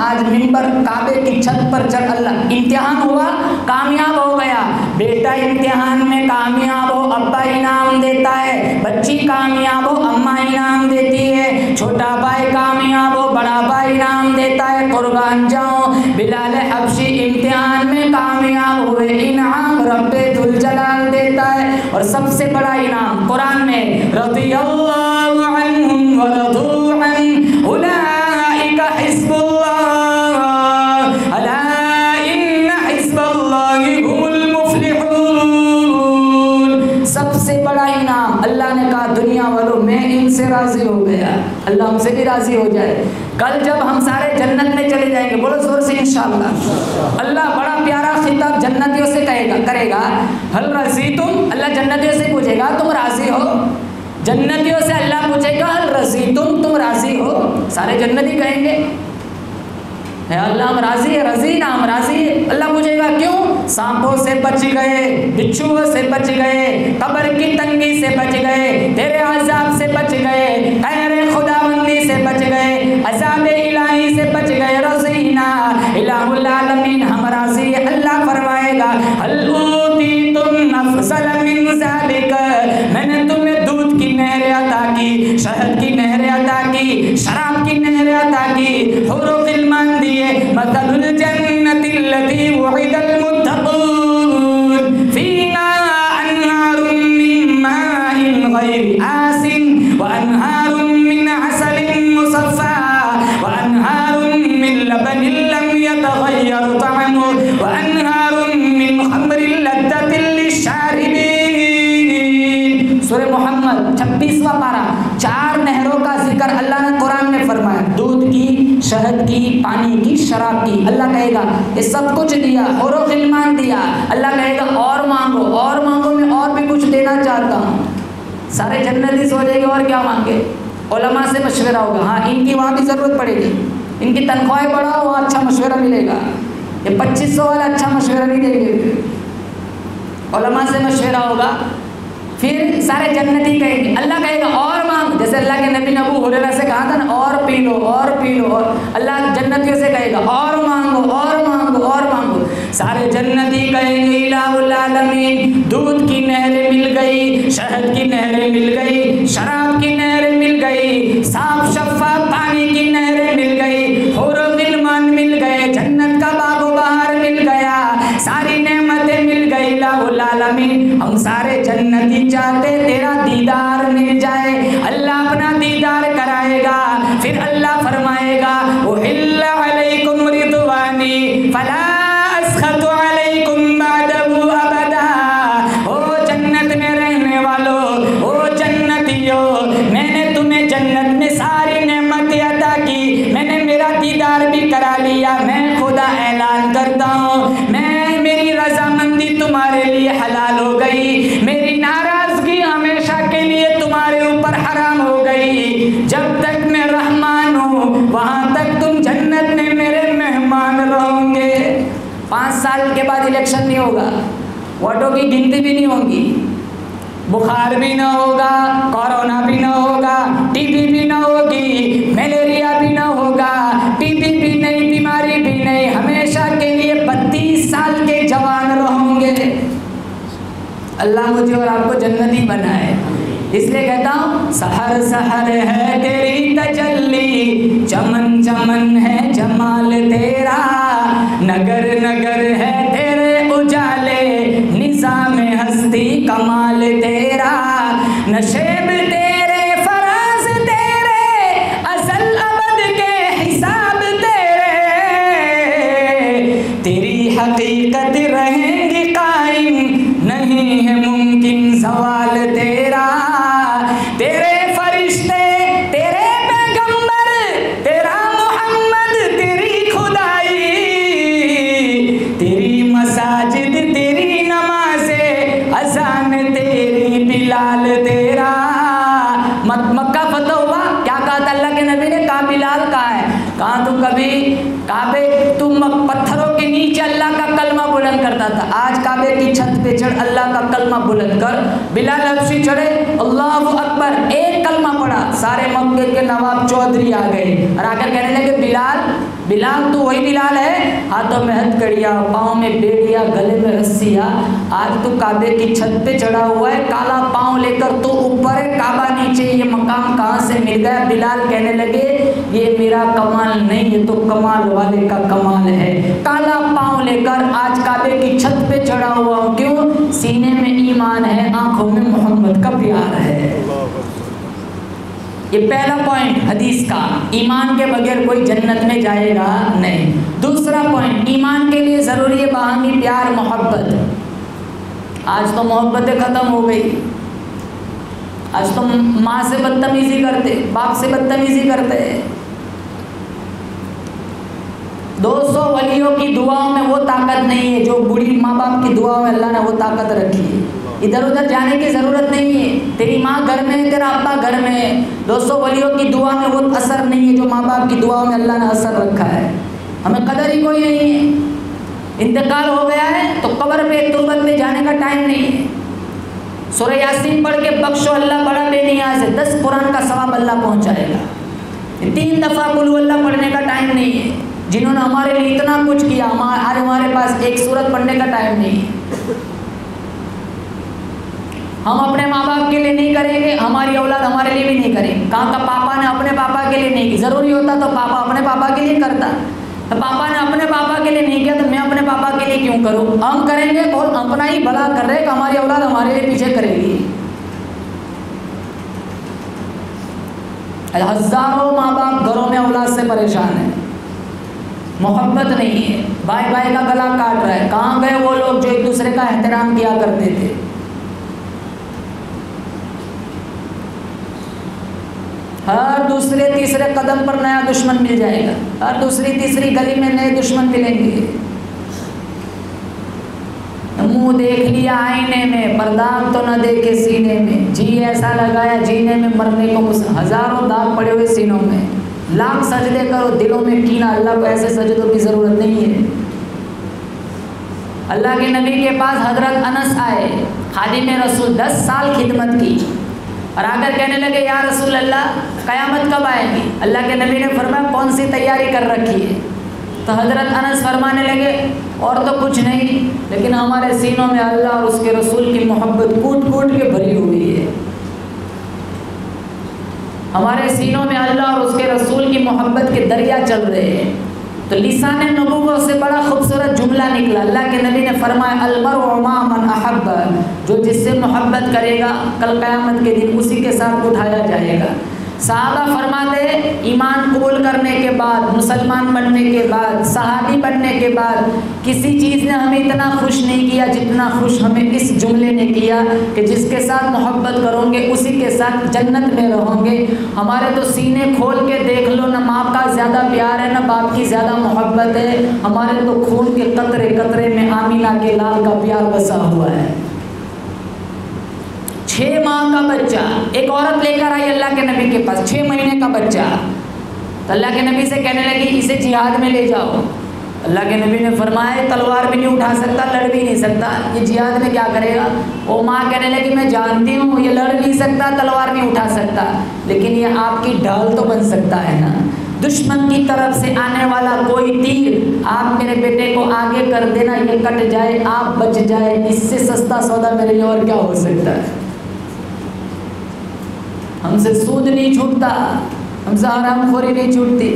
آج ممبر کعبے کی چھت پر چڑھ. اللہ امتحان ہوا، کامیاب ہو گیا. بیٹا امتحان میں کامیاب ہو ابا انعام دیتا ہے، بچی کامیاب ہو اماں انعام دیتی ہے، چھوٹا بھائی کامیاب ہو بڑا بھائی انعام دیتا ہے. قربان جاؤں بلال حبشی امتحان میں کامیاب ہوئے، انعام رب ذوالجلال دیتا ہے. اور سب سے بڑا انعام قرآن میں رضی اللہ عنہم ورضوا عنہ اولئک حزب اللہ الا ان حزب اللہ هم المفلحون. سب سے بڑا انعام اللہ نے کہا دنیا والوں میں ان سے راضی ہو گیا، اللہ ہم سے بھی راضی ہو جائے. کل جب ہم سارے جنت میں چلے جائیں گے، بولو زور سے انشاءاللہ. اللہ بڑا پیارا خطاب جنتیوں سے کرے گا. ہل رضیتم، اللہ جنتیوں سے پوچھے گا تم راضی ہو؟ جنتیوں سے اللہ پوچھے گا ہل رضیتم، تم راضی ہو؟ سارے جنتی کہیں گے اے اللہ ہم راضی ہے، رضی نا ہم راضی ہے. اللہ پوچھے گا کیوں؟ سانپوں سے بچ گئے، بچھوؤں سے بچ گئے، قبر کی تنگی سے بچ گئے، تیرے عذاب سے بچ گئے، قہر خداوندی سے بچ گئے، عذاب الہی سے بچ گئے. رضینا الہ العالمین ہم راضی ہے. اللہ فرمائے گا ہل اوتیتم افضل من ذلک، میں نے تمہیں دودھ کی نہریں عطا کی، شہد کی نہریں عطا کی، شراب کی نہریں عطا کی، حور و غلمان دیے. مثل الجنة التي وعد المتقون فيها أنهار من ماء غير آسن وأنهار من عسل مصفى وأنهار من لبن لم يتغير طعمه وأنهار من خمر لذة للشاربين سورہ محمد 26واں پارہ 4 نہروں کا ذکر اللہ نے قرآن میں فرمایا، دودھ کی، شہد کی، پانی کی، شراب کی۔ اللہ کہے گا یہ سب کچھ دیا، حور و غلمان دیا۔ اللہ کہے گا اور مانگو، اور مانگو، میں اور بھی کچھ دینا چاہتا ہوں۔ سارے جنتی سوچیں گے اور کیا مانگے؟ علماء سے مشورہ ہوگا، ہاں ان کی وہاں بھی ضرورت پڑے گی، ان کی تنخواہیں بڑھاؤ، وہاں اچھا مشورہ ملے گا۔ یہ 2500 والا اچھا مشورہ نہیں دیں گے، علماء سے مشورہ ہوگا۔ پھر سارے جنتی کہیں گے، اللہ کہے گا اور مانگ، جیسے اللہ کے نبی نے ابو ہریرہ سے کہا تھا نا اور پی لو، اور پی لو، اور اللہ جنتیوں سے کہے گا اور مانگو، اور مانگو، اور مانگو۔ سارے جنتی کہیں گے الہ العالمین، دودھ کی نہریں مل گئی، شہد کی نہریں مل گئی، شراب کی نہریں مل گئی، صاف شفاف پانی کی نہریں مل گئی، حور و غلمان مل گئے، جنت کا باغ و بہار مل گیا، ساری نعمتیں مل گئی الہ العالمین۔ ہم سارے جنتی چاہتے تیرا دیدار مل جائے، اللہ اپنا دیدار کرائے گا، پھر اللہ فرمائے گا احل علیکم رضوانی فلا اسخط علیکم بعدہ ابدا۔ او جنت میں رہنے والوں، او جنتیوں، میں نے تمہیں جنت میں ساری نعمتیں عطا کی، میں نے میرا دیدار بھی کرا لیا، میں خدا اعلان کرتا ہوں میری رضامندی تمہارے لیے حلال ہو گئی، میری ناراضگی ہمیشہ کے لیے تمہارے اوپر حرام ہو گئی۔ جب تک میں رحمان ہوں وہاں تک تم جنت میں میرے مہمان رہو گے۔ 5 سال کے بعد الیکشن نہیں ہوگا، ووٹوں کی گنتی بھی نہیں ہوگی، بخار بھی نہ ہوگا، کورونا بھی نہ ہوگا، ٹی بی بھی نہ ہوگی، ملیریا بھی نہ ہوگا، ٹی بی بھی نہیں، بیماری بھی نہیں، ہمیشہ کے لیے 32 سال کے جوان رہوں گے۔ اللہ مجھے اور آپ کو جنتی بنائے۔ اس لیے کہتا ہوں سحر سحر ہے تیری تجلی، چمن چمن ہے جمال تیرا، نگر نگر ہے تیرے اجالے، نظام ہستی کمال تیرا، نشیب تیرے فراز تیرے، ازل ابد کے حساب تیرے، تیری حقیقت رہیں گی قائم، نہیں ہے ممکن زوال تیرا، تیرے فرشتے، تیرے پیغمبر، تیرا محمد، تیری خدائی، تیری مساجد، تیری نمازیں، اذان تیری، بلال تیرا۔ مکہ فتح ہوا، کیا کہا تھا اللہ کے نبی نے؟ کہا بلال کہا ہے، کہاں تو کبھی کعبے تم پتھروں کے نیچے اللہ کا کلمہ بلند کرتا تھا، آج کعبے کی چھت پہ چڑھ اللہ کا کلمہ بلند کر۔ بلال حبشی چڑھے، اللہ اکبر، ایک کلمہ پڑھا، سارے مکے کے نواب چودھری آ گئے اور آ کر کہنے لگے بلال بلال تو وہی بلال ہے، ہاتھوں میں ہتھکڑیاں، پاؤں میں بیڑیاں، گلے میں رسیاں، آج تو کعبے کی چھت پہ چڑھا ہوا ہے، کالا پاؤں لے کر تو اوپر ہے، کعبہ نیچے، یہ مقام کہاں سے مل گیا؟ بلال کہنے لگے یہ میرا کمال نہیں، یہ تو کمال والے کا کمال ہے، کالا پاؤں لے کر آج کعبے کی چھت پہ چڑھا ہوا ہوں، کیوں؟ سینے میں ایمان ہے، آنکھوں میں محمد کا پیار ہے۔ یہ پہلا پوائنٹ حدیث کا، ایمان کے بغیر کوئی جنت میں جائے گا نہیں۔ دوسرا پوائنٹ، ایمان کے لیے ضروری ہے باہمی پیار، محبت۔ آج تو محبتیں ختم ہو گئی، آج تو ماں سے بدتمیزی کرتے، باپ سے بدتمیزی کرتے۔ 200 ولیوں کی دعاؤں میں وہ طاقت نہیں ہے جو بوڑھی ماں باپ کی دعاؤں میں اللہ نے وہ طاقت رکھی ہے۔ ادھر ادھر جانے کی ضرورت نہیں ہے، تیری ماں گھر میں ہے، تیرا ابا گھر میں ہے، 200 ولیوں کی دعا میں وہ اثر نہیں ہے جو ماں باپ کی دعاؤں میں اللہ نے اثر رکھا ہے۔ ہمیں قدر ہی کوئی نہیں ہے، انتقال ہو گیا ہے تو قبر پہ تربت میں جانے کا ٹائم نہیں ہے۔ سورہ یاسین پڑھ کے بخشو، اللہ بڑا بے نیاز ہے، 10 قرآن کا ثواب اللہ پہنچائے گا۔ 3 دفعہ قل ہو اللہ پڑھنے کا ٹائم نہیں ہے، جنہوں نے ہمارے لیے اتنا کچھ کیا، آج ہمارے پاس ایک سورت پڑھنے کا ٹائم نہیں ہے۔ ہم اپنے ماں باپ کے لیے نہیں کریں گے، ہماری اولاد ہمارے لیے بھی نہیں کرے گی۔ کہاں کا پاپا نے اپنے پاپا کے لیے نہیں کی، ضروری ہوتا تو پاپا اپنے پاپا کے لیے کرتا، تو پاپا نے اپنے پاپا کے لیے نہیں کیا تو میں اپنے پاپا کے لیے کیوں کروں؟ ہم کریں گے، بہت اپنا ہی بھلا کر رہے کہ ہماری اولاد ہمارے لیے پیچھے کرے گی۔ ہزاروں ماں باپ گھروں میں اولاد سے پریشان ہیں، محبت نہیں ہے، بھائی بھائی کا گلا کاٹ رہا ہے۔ کہاں گئے وہ لوگ جو ایک دوسرے کا احترام کیا کرتے تھے؟ ہر دوسرے تیسرے قدم پر نیا دشمن مل جائے گا، ہر دوسری تیسری گلی میں نئے دشمن ملیں گے۔ منہ دیکھ لیا آئینے میں، پر داغ تو نہ دیکھے سینے میں، جی ایسا لگایا جینے میں مرنے کو ہزاروں داغ پڑے ہوئے سینوں میں، لاکھ سجدے کرو دلوں میں کینہ، اللہ کو ایسے سجدوں کی ضرورت نہیں ہے۔ اللہ کے نبی کے پاس حضرت انس آئے، خادم رسول، 10 سال خدمت کی، اور آ کر کہنے لگے یا رسول اللہ قیامت کب آئے گی؟ اللہ کے نبی نے فرمایا کون سی تیاری کر رکھی ہے؟ تو حضرت انس فرمانے لگے اور تو کچھ نہیں، لیکن ہمارے سینوں میں اللہ اور اس کے رسول کی محبت کوٹ کوٹ کے بھری ہوئی ہے، ہمارے سینوں میں اللہ اور اس کے رسول کی محبت کے دریا چل رہے ہیں۔ تو لسان نبوت سے بڑا خوبصورت جملہ نکلا، اللہ کے نبی نے فرمایا المرء مع من احب، جو جس سے محبت کرے گا کل قیامت کے دن اسی کے ساتھ اٹھایا جائے گا۔ صحابہ فرماتے ایمان قبول کرنے کے بعد، مسلمان بننے کے بعد، صحابی بننے کے بعد کسی چیز نے ہمیں اتنا خوش نہیں کیا جتنا خوش ہمیں اس جملے نے کیا کہ جس کے ساتھ محبت کرو گے اسی کے ساتھ جنت میں رہو گے۔ ہمارے تو سینے کھول کے دیکھ لو، نہ ماں کا زیادہ پیار ہے نہ باپ کی زیادہ محبت ہے، ہمارے تو خون کے قطرے قطرے میں آمینہ کے لال کا پیار بسا ہوا ہے۔ 6 ماہ کا بچہ ایک عورت لے کر آئی اللہ کے نبی کے پاس، 6 مہینے کا بچہ، تو اللہ کے نبی سے کہنے لگی اسے جہاد میں لے جاؤ۔ اللہ کے نبی نے فرمایا تلوار بھی نہیں اٹھا سکتا، لڑ بھی نہیں سکتا، یہ جہاد میں کیا کرے گا؟ وہ ماں کہنے لگی میں جانتی ہوں یہ لڑ نہیں سکتا، تلوار نہیں اٹھا سکتا، لیکن یہ آپ کی ڈھال تو بن سکتا ہے نا۔ دشمن کی طرف سے آنے والا کوئی تیر آپ میرے بیٹے کو آگے کر دینا، یہ کٹ جائے آپ بچ جائے، اس سے سستا سودا میرے لیے اور کیا ہو سکتا ہے؟ ہم سے سود نہیں چھوٹتا، ہم سے حرام خوری نہیں چھوٹتی۔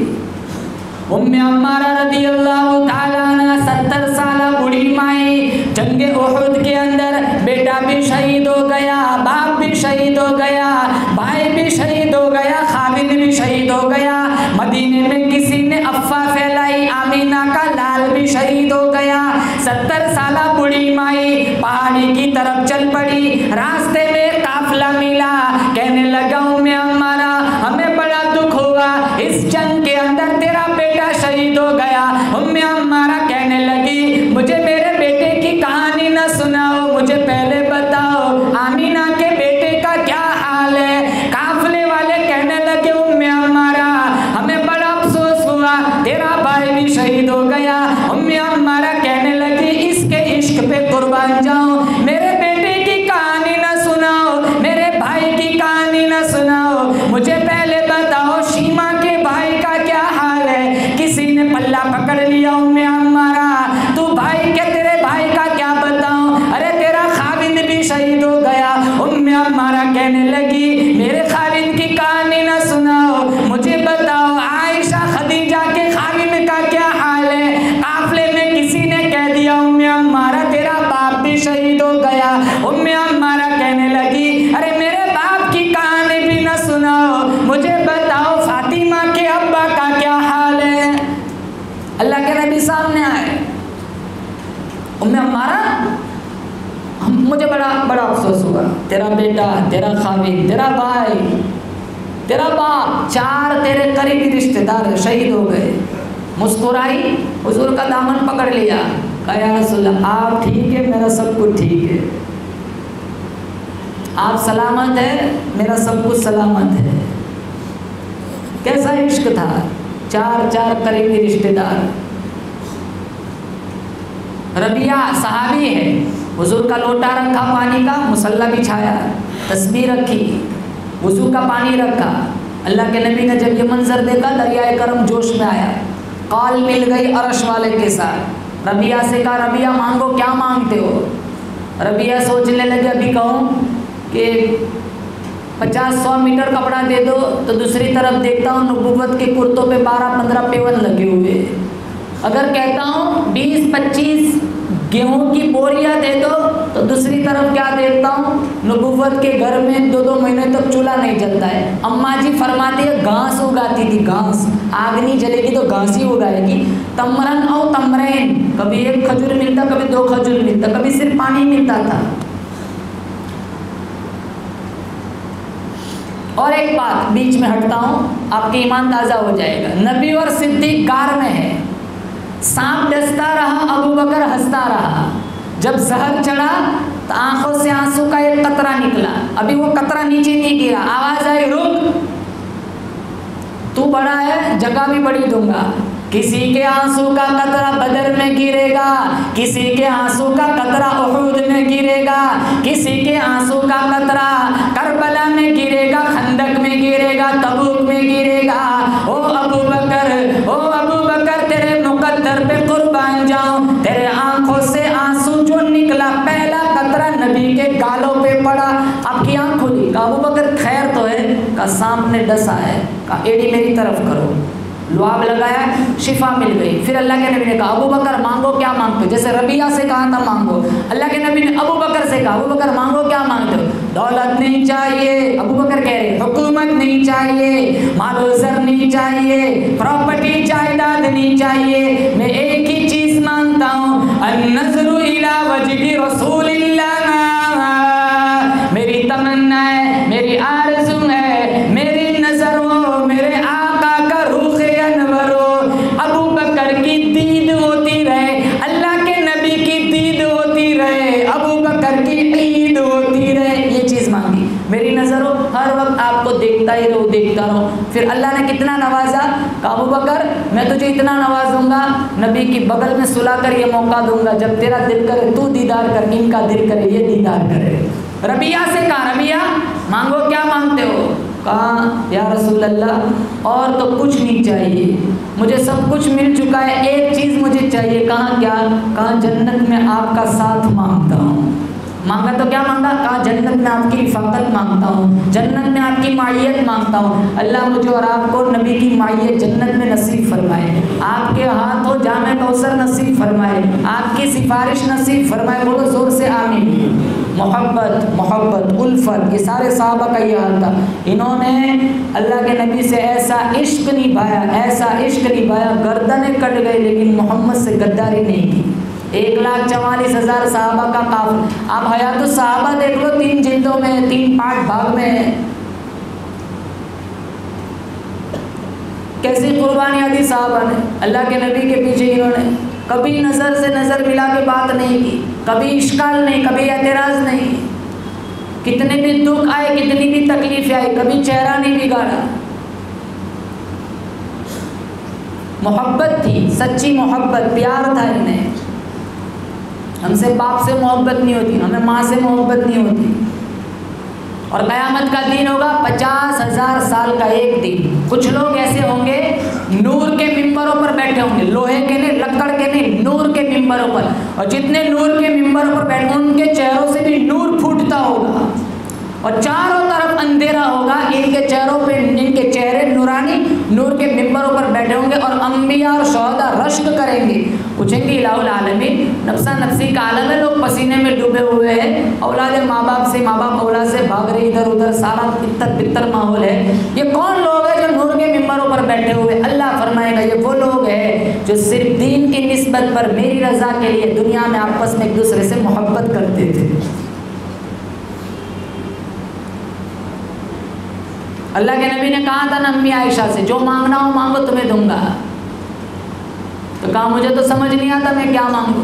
ام عمارہ رضی اللہ تعالیٰ عنہ 70 سالہ بوڑھی مائی، جنگ احد کے اندر بیٹا بھی شہید ہو گیا، باپ بھی شہید ہو گیا، بھائی بھی شہید ہو گیا، خاوند بھی شہید ہو گیا۔ مدینے میں کسی نے افواہ پھیلائی آمینہ کا لال بھی شہید ہو گیا۔ 70 سالہ بوڑھی مائی پہاڑی کی طرف چل پڑی، راستے میں قافلہ ملا، کہنے لگا ام عمارہ ہمیں بڑا دکھ ہوا، اس جنگ کے اندر تیرا بیٹا شہید ہو گیا۔ ام عمارہ کہنے لگی مجھے میرے بیٹے کی کہانی نہ سناؤ، مجھے پہلے بتاؤ آمینہ کے بیٹے کا کیا حال ہے۔ قافلے والے کہنے لگے ام عمارہ ہمیں بڑا افسوس ہوا، تیرا بھائی بھی شہید ہو گیا۔ ام عمارہ کہنے لگی اس کے عشق پہ قربان جاؤں، میرے بیٹے کی کہانی نہ سناؤ، میرے بھائی کی کہانی نہ سناؤ، مجھے پہلے بتاؤ شیما کے بھائی کا کیا حال ہے۔ کسی نے پلہ پکڑ لیا ام عمارہ تو بھائی کے تیرے بھائی کا کیا بتاؤں، ارے تیرا خاوند بھی شہید ہو گیا۔ ام عمارہ کہنے لگی میرے خاوند کی کہانی نہ سناؤ، مجھے بتاؤ عائشہ خدیجہ کے خاوند کا کیا حال ہے۔ قافلے میں کسی نے کہہ دیا ام عمارہ تیرا باپ بھی شہید ہو گیا۔ ام عمارہ کہنے لگی ارے میرے باپ کی کہانی بھی نہ سناؤ، مجھے بتاؤ فاطمہ کے ابا کا کیا حال ہے۔ اللہ کے نبی سامنے آئے، ام عمارہ مجھے بڑا افسوس ہوا، تیرا بیٹا، تیرا خاوند، تیرا بھائی، تیرا باپ، 4 تیرے قریبی رشتہ دار شہید ہو گئے۔ مسکرائی، حضور کا دامن پکڑ لیا، کہا یا رسول اللہ آپ ٹھیک ہے، میرا سب کچھ ٹھیک ہے، آپ سلامت ہے، میرا سب کچھ سلامت ہے۔ کیسا عشق تھا، 4 قریبی رشتہ دار۔ ربیعہ صحابی ہے، حضور کا لوٹا رکھا پانی کا، مصلی بچھایا، تسبیح رکھی، وضو کا پانی رکھا۔ اللہ کے نبی نے جب یہ منظر دیکھا دریائے کرم جوش میں آیا، قال مل گئی عرش والے کے ساتھ۔ ربیعہ سے کہا ربیعہ مانگو، کیا مانگتے ہو؟ ربیعہ سوچنے لگے ابھی کہوں کہ 50-100 میٹر کپڑا دے دو تو دوسری طرف دیکھتا ہوں نبوت کے کرتوں پہ 12-15 پیون لگے ہوئے، اگر کہتا ہوں 20-25 گیہوں کی بوریاں دے دو تو دوسری طرف کیا دیکھتا ہوں نبوت کے گھر میں 2 مہینے تک چولہا نہیں جلتا ہے۔ اماں جی فرماتی ہے گھاس اگاتی تھی، گھاس، آگ نہیں جلے گی تو گھاس ہی اگائے گی۔ تمرن او تمرین، کبھی 1 کھجور ملتا، کبھی 2 کھجور ملتا، کبھی صرف پانی ملتا تھا۔ اور ایک بات بیچ میں ہٹتا ہوں، آپ کی ایمان تازہ ہو جائے گا. نبی اور صدیق غار میں ہے، سانپ ڈستا رہا، ابو بکر ہنستا رہا. جب زہر چڑھا تو آنکھوں سے آنسو کا ایک قطرہ نکلا. ابھی وہ قطرہ نیچے نہیں گرا، آواز آئی رک، تو بڑا ہے جگہ بھی بڑی دوں گا. کسی کے آنسو کا قطرہ بدر میں گرے گا، کسی کے آنسو کا قطرہ احد میں گرے گا، کسی کے آنسو کا قطرہ کربلا میں گرے گا، خندق میں گرے گا، تبوک میں گرے گا. او ابو بکر، او ابو بکر، تیرے مقدر پہ قربان جاؤں. تیرے آنکھوں سے آنسو جو نکلا، پہلا قطرہ نبی کے گالوں پہ پڑا. آپ کی آنکھ کھلی. کہا ابو بکر خیر تو ہے؟ کہا سانپ نے ڈسا ہے. کہا ایڑی میری طرف کرو. لعاب لگایا، شفا مل گئی. پھر اللہ کے نبی نے کہا ابو بکر مانگو، کیا مانگتے ہو؟ جیسے ربیہ سے کہا تھا مانگو، اللہ کے نبی نے ابو بکر سے کہا ابو بکر مانگو، کیا مانگتے ہو؟ دولت نہیں چاہیے. ابو بکر کہہ رہے حکومت نہیں چاہیے، مال و زر نہیں چاہیے، پراپرٹی جائیداد نہیں چاہیے، میں ایک ہی چیز مانگتا ہوں، النظر الی وجہ رسول اللہ. میری تمنا ہے، میری آرزو ہے، میری نظر ہو میرے آقا کا روح انور ہو. ابو بکر کی دید ہوتی رہے، اللہ کے نبی کی دید ہوتی رہے، ابو بکر کی عید ہوتی رہے. یہ چیز مانگی، میری نظر ہو، ہر وقت آپ کو دیکھتا ہی رہو، دیکھتا رہو. پھر اللہ نے کتنا نوازا. کہا ابو بکر میں تجھے اتنا نوازوں گا، نبی کی بغل میں سلا کر یہ موقع دوں گا، جب تیرا دل کرے تو دیدار کر، ان کا دل کرے یہ دیدار کرے. ربیہ سے کہا ربیہ مانگو، کیا مانگتے ہو؟ کہا یا رسول اللہ اور تو کچھ نہیں چاہیے، مجھے سب کچھ مل چکا ہے، ایک چیز مجھے چاہیے. کہا کیا؟ کہا جنت میں آپ کا ساتھ مانگتا ہوں. مانگا تو کیا مانگا؟ کہا جنت میں آپ کی رفاقت مانگتا ہوں، جنت میں آپ کی معیت مانگتا ہوں. اللہ مجھے اور آپ کو نبی کی معیت جنت میں نصیب فرمائے، آپ کے ہاتھوں جامع کوثر نصیب فرمائے، آپ کی سفارش نصیب فرمائے. بولو زور سے آمین. محبت الفت، یہ سارے صحابہ کا یہ حال تھا. انہوں نے اللہ کے نبی سے ایسا عشق نبھایا، ایسا عشق نبھایا، گردنیں کٹ گئی لیکن محمد سے غداری نہیں کی. 1,44,000 صحابہ کا قافلہ. آپ حیات الصحابہ دیکھ لو، 3 جلدوں میں، 3 پارٹ بھاگ میں ہے. کیسی قربانی دی صحابہ نے اللہ کے نبی کے پیچھے. انہوں نے کبھی نظر سے نظر ملا کے بات نہیں کی، کبھی اشکال نہیں، کبھی اعتراض نہیں. کتنے بھی دکھ آئے، کتنی بھی تکلیفیں آئی، کبھی چہرہ نہیں بگاڑا. محبت تھی، سچی محبت، پیار تھا انہیں. ہم سے باپ سے محبت نہیں ہوتی، ہمیں ماں سے محبت نہیں ہوتی. اور قیامت کا دن ہوگا 50,000 سال کا ایک دن. کچھ لوگ ایسے ہوں گے نور کے ممبروں پر بیٹھے ہوں گے، لوہے کے نہیں، لکڑ کے نہیں، نور کے ممبروں پر. اور جتنے نور کے ممبروں پر بیٹھے ان کے چہروں سے بھی نور پھوٹتا ہوگا، اور چاروں طرف اندھیرا ہوگا. ان کے چہروں پہ، ان کے چہرے نورانی نور کے ممبروں پر بیٹھے ہوں گے، اور انبیاء اور شہداء رشک کریں گے، پوچھیں گے الہ العالمین، نفسا نفسی کا عالم ہے، لوگ پسینے میں ڈوبے ہوئے ہیں، اولاد ماں باپ سے، ماں باپ اولاد سے بھاگ رہے، ادھر ادھر سارا پتر پتر ماحول ہے. یہ کون لوگ ہیں جو نور کے ممبروں پر بیٹھے ہوئے؟ اللہ فرمائے گا یہ وہ لوگ ہیں جو صرف دین کی نسبت پر میری رضا کے لیے دنیا میں آپس میں ایک دوسرے سے محبت کرتے تھے. اللہ کے نبی نے کہا تھا نا امی عائشہ سے، جو مانگنا ہو مانگو تمہیں دوں گا. تو کہا مجھے تو سمجھ نہیں آتا میں کیا مانگوں.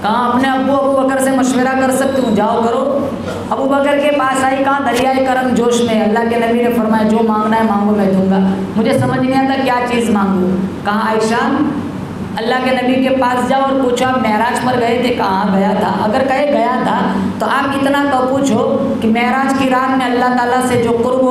کہا اپنے ابو بکر سے مشورہ کر سکتی ہوں، جاؤ کرو. ابو بکر کے پاس آئی، کہا دریائے کرم جوش میں. اللہ کے نبی نے فرمایا جو مانگنا ہے مانگو میں دوں گا. مجھے سمجھ نہیں آتا کیا چیز مانگوں. کہا عائشہ اللہ کے نبی کے پاس جاؤ اور پوچھو آپ معراج پر گئے تھے؟ کہاں گیا تھا. اگر کہے گیا تھا تو آپ اتنا تو پوچھو کہ معراج کی رات میں اللہ تعالیٰ سے جو قربت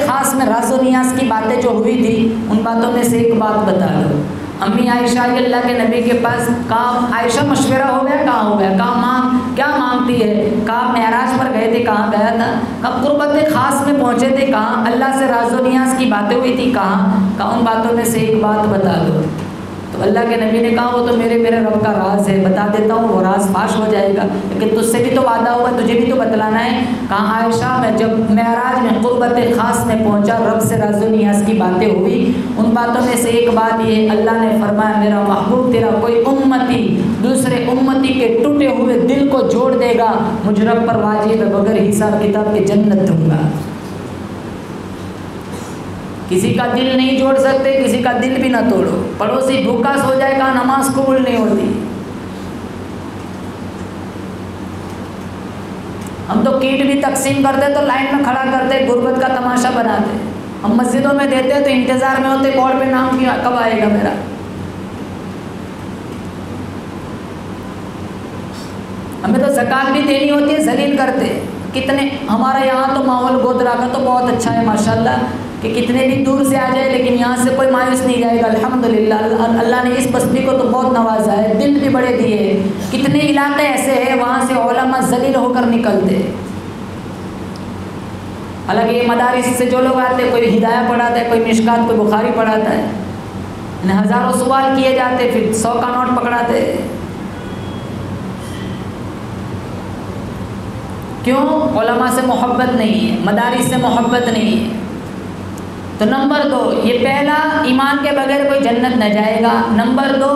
خاص میں راز و نیاز کی باتیں جو ہوئی تھی، ان باتوں میں سے ایک بات بتا دو. امی عائشہ اللہ کے نبی کے پاس. کہا عائشہ مشورہ ہو گیا؟ کہاں ہو گیا. کہا ماں کیا مانگتی ہے؟ کہا معراج پر گئے تھے. کہاں گیا تھا؟ کب قربت خاص میں پہنچے تھے؟ کہاں اللہ سے راز و نیاز کی باتیں ہوئی تھی؟ کہاں؟ کہا ان باتوں میں سے ایک بات بتا دو. تو تو اللہ کے نبی نے کہا وہ تو میرے رب کا راز ہے، بتا دیتا ہوں، وہ راز فاش ہو جائے گا، لیکن تجھ سے بھی تو وعدہ ہوا، تجھے بھی تو بتلانا ہے۔ کہا عائشہ میں جب معراج میں قربت خاص میں پہنچا، رب سے راز و نیاز کی باتیں ہوئی، ان باتوں میں سے ایک بات یہ اللہ نے فرمایا میرا محبوب تیرا کوئی امتی دوسرے امتی کے ٹوٹے ہوئے دل کو جوڑ دے گا، مجھ رب پر واجب ہے بغیر حساب کتاب کے جنت دوں گا۔ کسی کا دل نہیں جوڑ سکتے، کسی کا دل بھی نہ توڑو، پڑوسی بھوکا سو جائے گا نماز قبول نہیں ہوتی۔ ہم تو کیٹ بھی تقسیم کرتے تو لائن میں کھڑا کرتے، غربت کا تماشا بناتے، ہم مسجدوں میں دیتے تو انتظار میں ہوتے بورڈ پہ نام کیا کب آئے گا میرا۔ ہمیں تو زکات بھی دینی ہوتی ہے، ذلیل کرتے کتنے۔ ہمارے یہاں تو ماحول گودرا کا تو بہت اچھا ہے ماشاءاللہ، کہ کتنے بھی دور سے آ جائے لیکن یہاں سے کوئی مایوس نہیں جائے گا الحمدللہ۔ اللہ نے اس بستی کو تو بہت نوازا ہے، دل بھی بڑے دیے ہیں۔ کتنے علاقے ایسے ہیں وہاں سے علماء ذلیل ہو کر نکلتے، حالانکہ یہ مدارس سے جو لوگ آتے کوئی ہدایہ پڑھاتا ہے، کوئی مشکات، کوئی بخاری پڑھاتا ہے، انہیں ہزاروں سوال کیے جاتے، پھر 100 کا نوٹ پکڑاتے۔ کیوں؟ علماء سے محبت نہیں ہے، مدارس سے محبت نہیں ہے۔ تو نمبر 2 یہ پہلا، ایمان کے بغیر کوئی جنت نہ جائے گا۔ نمبر 2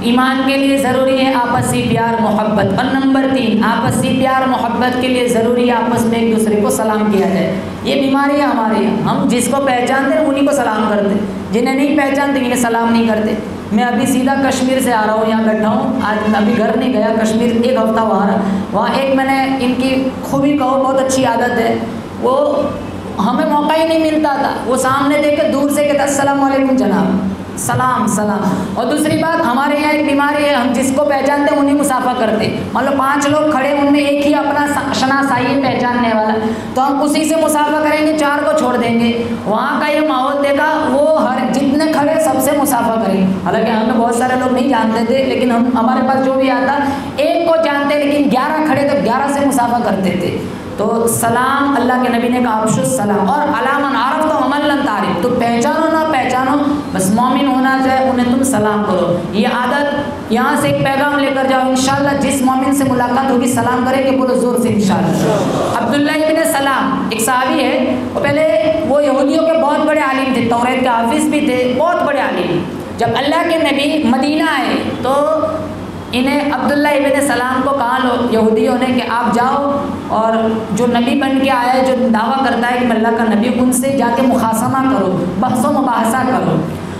ایمان کے لیے ضروری ہے آپسی پیار محبت، اور نمبر 3 آپسی پیار محبت کے لیے ضروری ہے آپس میں ایک دوسرے کو سلام کیا جائے۔ یہ بیماری ہے ہمارے یہاں، ہم جس کو پہچانتے ہیں انہیں کو سلام کرتے، جنہیں نہیں پہچانتے انہیں سلام نہیں کرتے۔ میں ابھی سیدھا کشمیر سے آ رہا ہوں، یہاں بیٹھا ہوں، آج ابھی گھر نہیں گیا، کشمیر ایک ہفتہ وہاں ایک میں نے ان کی خوبی کہو بہت اچھی عادت ہے، وہ ہمیں موقع ہی نہیں ملتا تھا، وہ سامنے دیکھ کے دور سے کہتا السلام علیکم جناب، سلام سلام۔ اور دوسری بات ہمارے یہاں ایک بیماری ہے، ہم جس کو پہچانتے ہیں انہیں مسافہ کرتے، مان لو 5 لوگ کھڑے ان میں ایک ہی اپنا شناسائی ہے پہچاننے والا، تو ہم اسی سے مسافہ کریں گے، 4 کو چھوڑ دیں گے۔ وہاں کا یہ ماحول دیکھا، وہ ہر جتنے کھڑے سب سے مسافہ کریں، حالانکہ ہمیں بہت سارے لوگ نہیں جانتے تھے، لیکن ہمارے پاس جو بھی آتا ایک کو جانتے لیکن 11 کھڑے تو 11 سے مسافہ کرتے تھے۔ تو سلام اللہ کے نبی نے کہا افشوا السلام، اور علامن عرفت ومن لم تعرف، تو پہچانو نہ پہچانو بس مومن ہونا چاہے انہیں تم سلام کرو۔ یہ عادت یہاں سے ایک پیغام لے کر جاؤ، انشاءاللہ جس مومن سے ملاقات ہوگی سلام کریں گے، بولو زور سے انشاءاللہ۔ عبداللہ ابن سلام ایک صحابی ہے، وہ پہلے وہ یہودیوں کے بہت بڑے عالم تھے، توریت کے حافظ بھی تھے، بہت بڑے عالم۔ جب اللہ کے نبی مدینہ آئے تو انہیں عبداللہ ابن سلام کو کہا لو یہودیوں نے کہ آپ جاؤ اور جو نبی بن کے آیا ہے، جو دعویٰ کرتا ہے کہ میں اللہ کا نبی، ان سے جا کے مخاصمہ کرو، بحث و مباحثہ کرو۔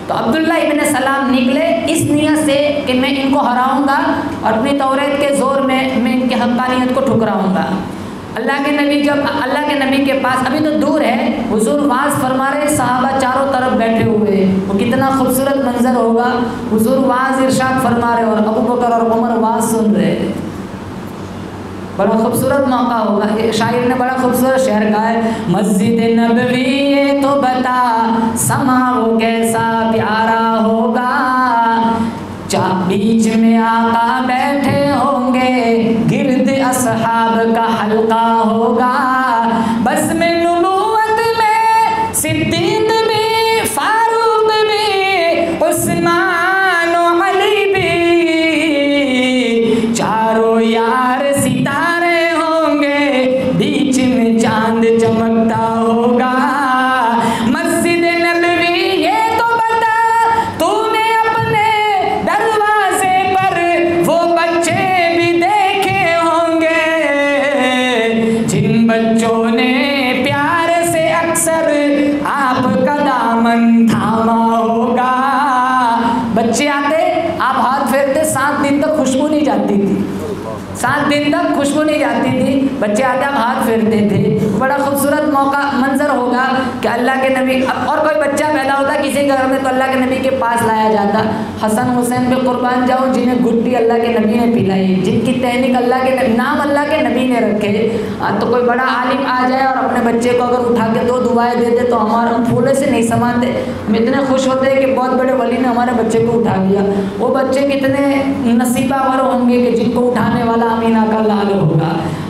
تو عبداللہ ابن سلام نکلے اس نیت سے کہ میں ان کو ہراؤں گا اور اپنی توریت کے زور میں ان کی حقانیت کو ٹھکراؤں گا۔ اللہ کے نبی جب اللہ کے نبی کے پاس، ابھی تو دور ہے، حضور واعظ فرما رہے، صحابہ چاروں طرف بیٹھے ہوئے، وہ کتنا خوبصورت منظر ہوگا، حضور واعظ ارشاد فرما رہے اور ابو بکر اور عمر واعظ سن رہے، بڑا خوبصورت موقع ہوگا۔ ایک شاعر نے بڑا خوبصورت شعر کہا ہے، مسجد نبوی یہ تو بتا سما وہ کیسا پیارا ہوگا، بیچ میں آقا بیٹھے ہوں گے، گرد اصحاب کا حلقہ ہوگا، بس میں نبوت میں صدیق بھی، فاروق بھی، عثمان و علی بھی، چاروں یار ستارے ہوں گے، بیچ میں چاند چمکتا ہوگا۔ مسجد نبوی یہ تو بتا تو نے اپنے دروازے پر وہ بچے بھی دیکھے ہوں گے، جن بچوں نے پیار سے اکثر آپ کا دامن تھاما ہوگا۔ بچے آتے آپ ہاتھ پھیرتے، 7 دن تک خوشبو نہیں جاتی تھی، 7 دن تک خوشبو نہیں جاتی تھی، بچے آتے آپ ہاتھ پھیرتے تھے۔ بڑا خوبصورت موقع منظر ہوگا کہ اللہ کے نبی، اور کوئی بچہ پیدا ہوتا کسی گھر میں تو اللہ کے نبی کے پاس لایا جاتا، حسن حسین پہ قربان جاؤں جنہیں گھٹی اللہ کے نبی نے پلائی، جن کی تحریک اللہ کے نام اللہ کے نبی نے رکھے۔ تو کوئی بڑا عالم آ جائے اور اپنے بچے کو اگر اٹھا کے 2 دعائیں دے دے تو ہمارے ہم پھولے سے نہیں سماتے، ہم اتنے خوش ہوتے ہیں کہ بہت بڑے ولی نے ہمارے بچے کو اٹھا لیا۔ وہ بچے کتنے نصیبہ ور ہوں گے کہ جن کو اٹھانے والا امین کا لال ہوگا۔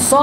100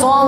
100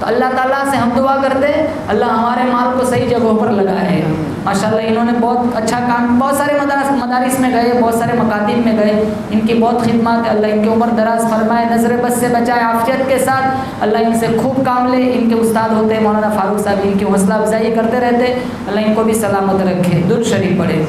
تو اللہ تعالیٰ سے ہم دعا کرتے ہیں اللہ ہمارے مال کو صحیح جگہوں پر لگائے. ماشاءاللہ انہوں نے بہت اچھا کام, بہت سارے مدارس میں گئے, بہت سارے مکاتب میں گئے, ان کی بہت خدمات ہے. اللہ ان کی عمر دراز فرمائے, نظر بد سے بچائے, عافیت کے ساتھ اللہ ان سے خوب کام لے. ان کے استاد ہوتے ہیں مولانا فاروق صاحب, ان کی حوصلہ افزائی کرتے رہتے, اللہ ان کو بھی سلامت رکھے. درود شریف پڑھے.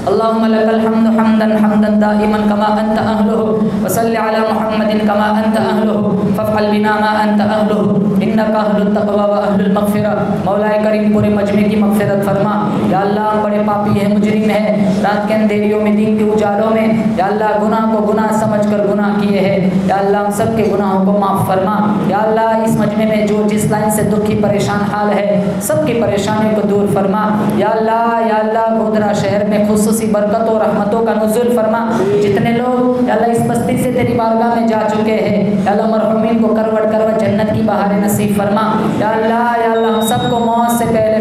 اللهم لك الحمد حمدا حمدا دائما كما انت اهله وصل على محمد كما انت اهله فافعل بنا ما انت اهله انك اهل التقوى واهل المغفرة. مولا کریم پورے مجمع کی مغفرت فرما. یا اللہ ہم بڑے پاپی ہیں, مجرم ہیں, رات کے اندھیریوں میں دین کے اجالوں میں یا اللہ گناہ کو گناہ سمجھ کر گناہ کیے ہیں. یا اللہ ہم سب کے گناہوں کو معاف فرما. یا اللہ اس مجمع میں جو جس لائن سے دکھی پریشان حال ہے سب کی پریشانیوں کو دور فرما. یا اللہ گودرا شہر میں خصوصی برکتوں رحمتوں کا نزول فرما. جتنے لوگ یا اللہ اس بستی سے تیری بارگاہ میں جا چکے ہیں یا اللہ مرحومین کو کروٹ کروٹ جنت کی بہاریں نصیب فرما. یا اللہ ہم سب کو موت سے پہلے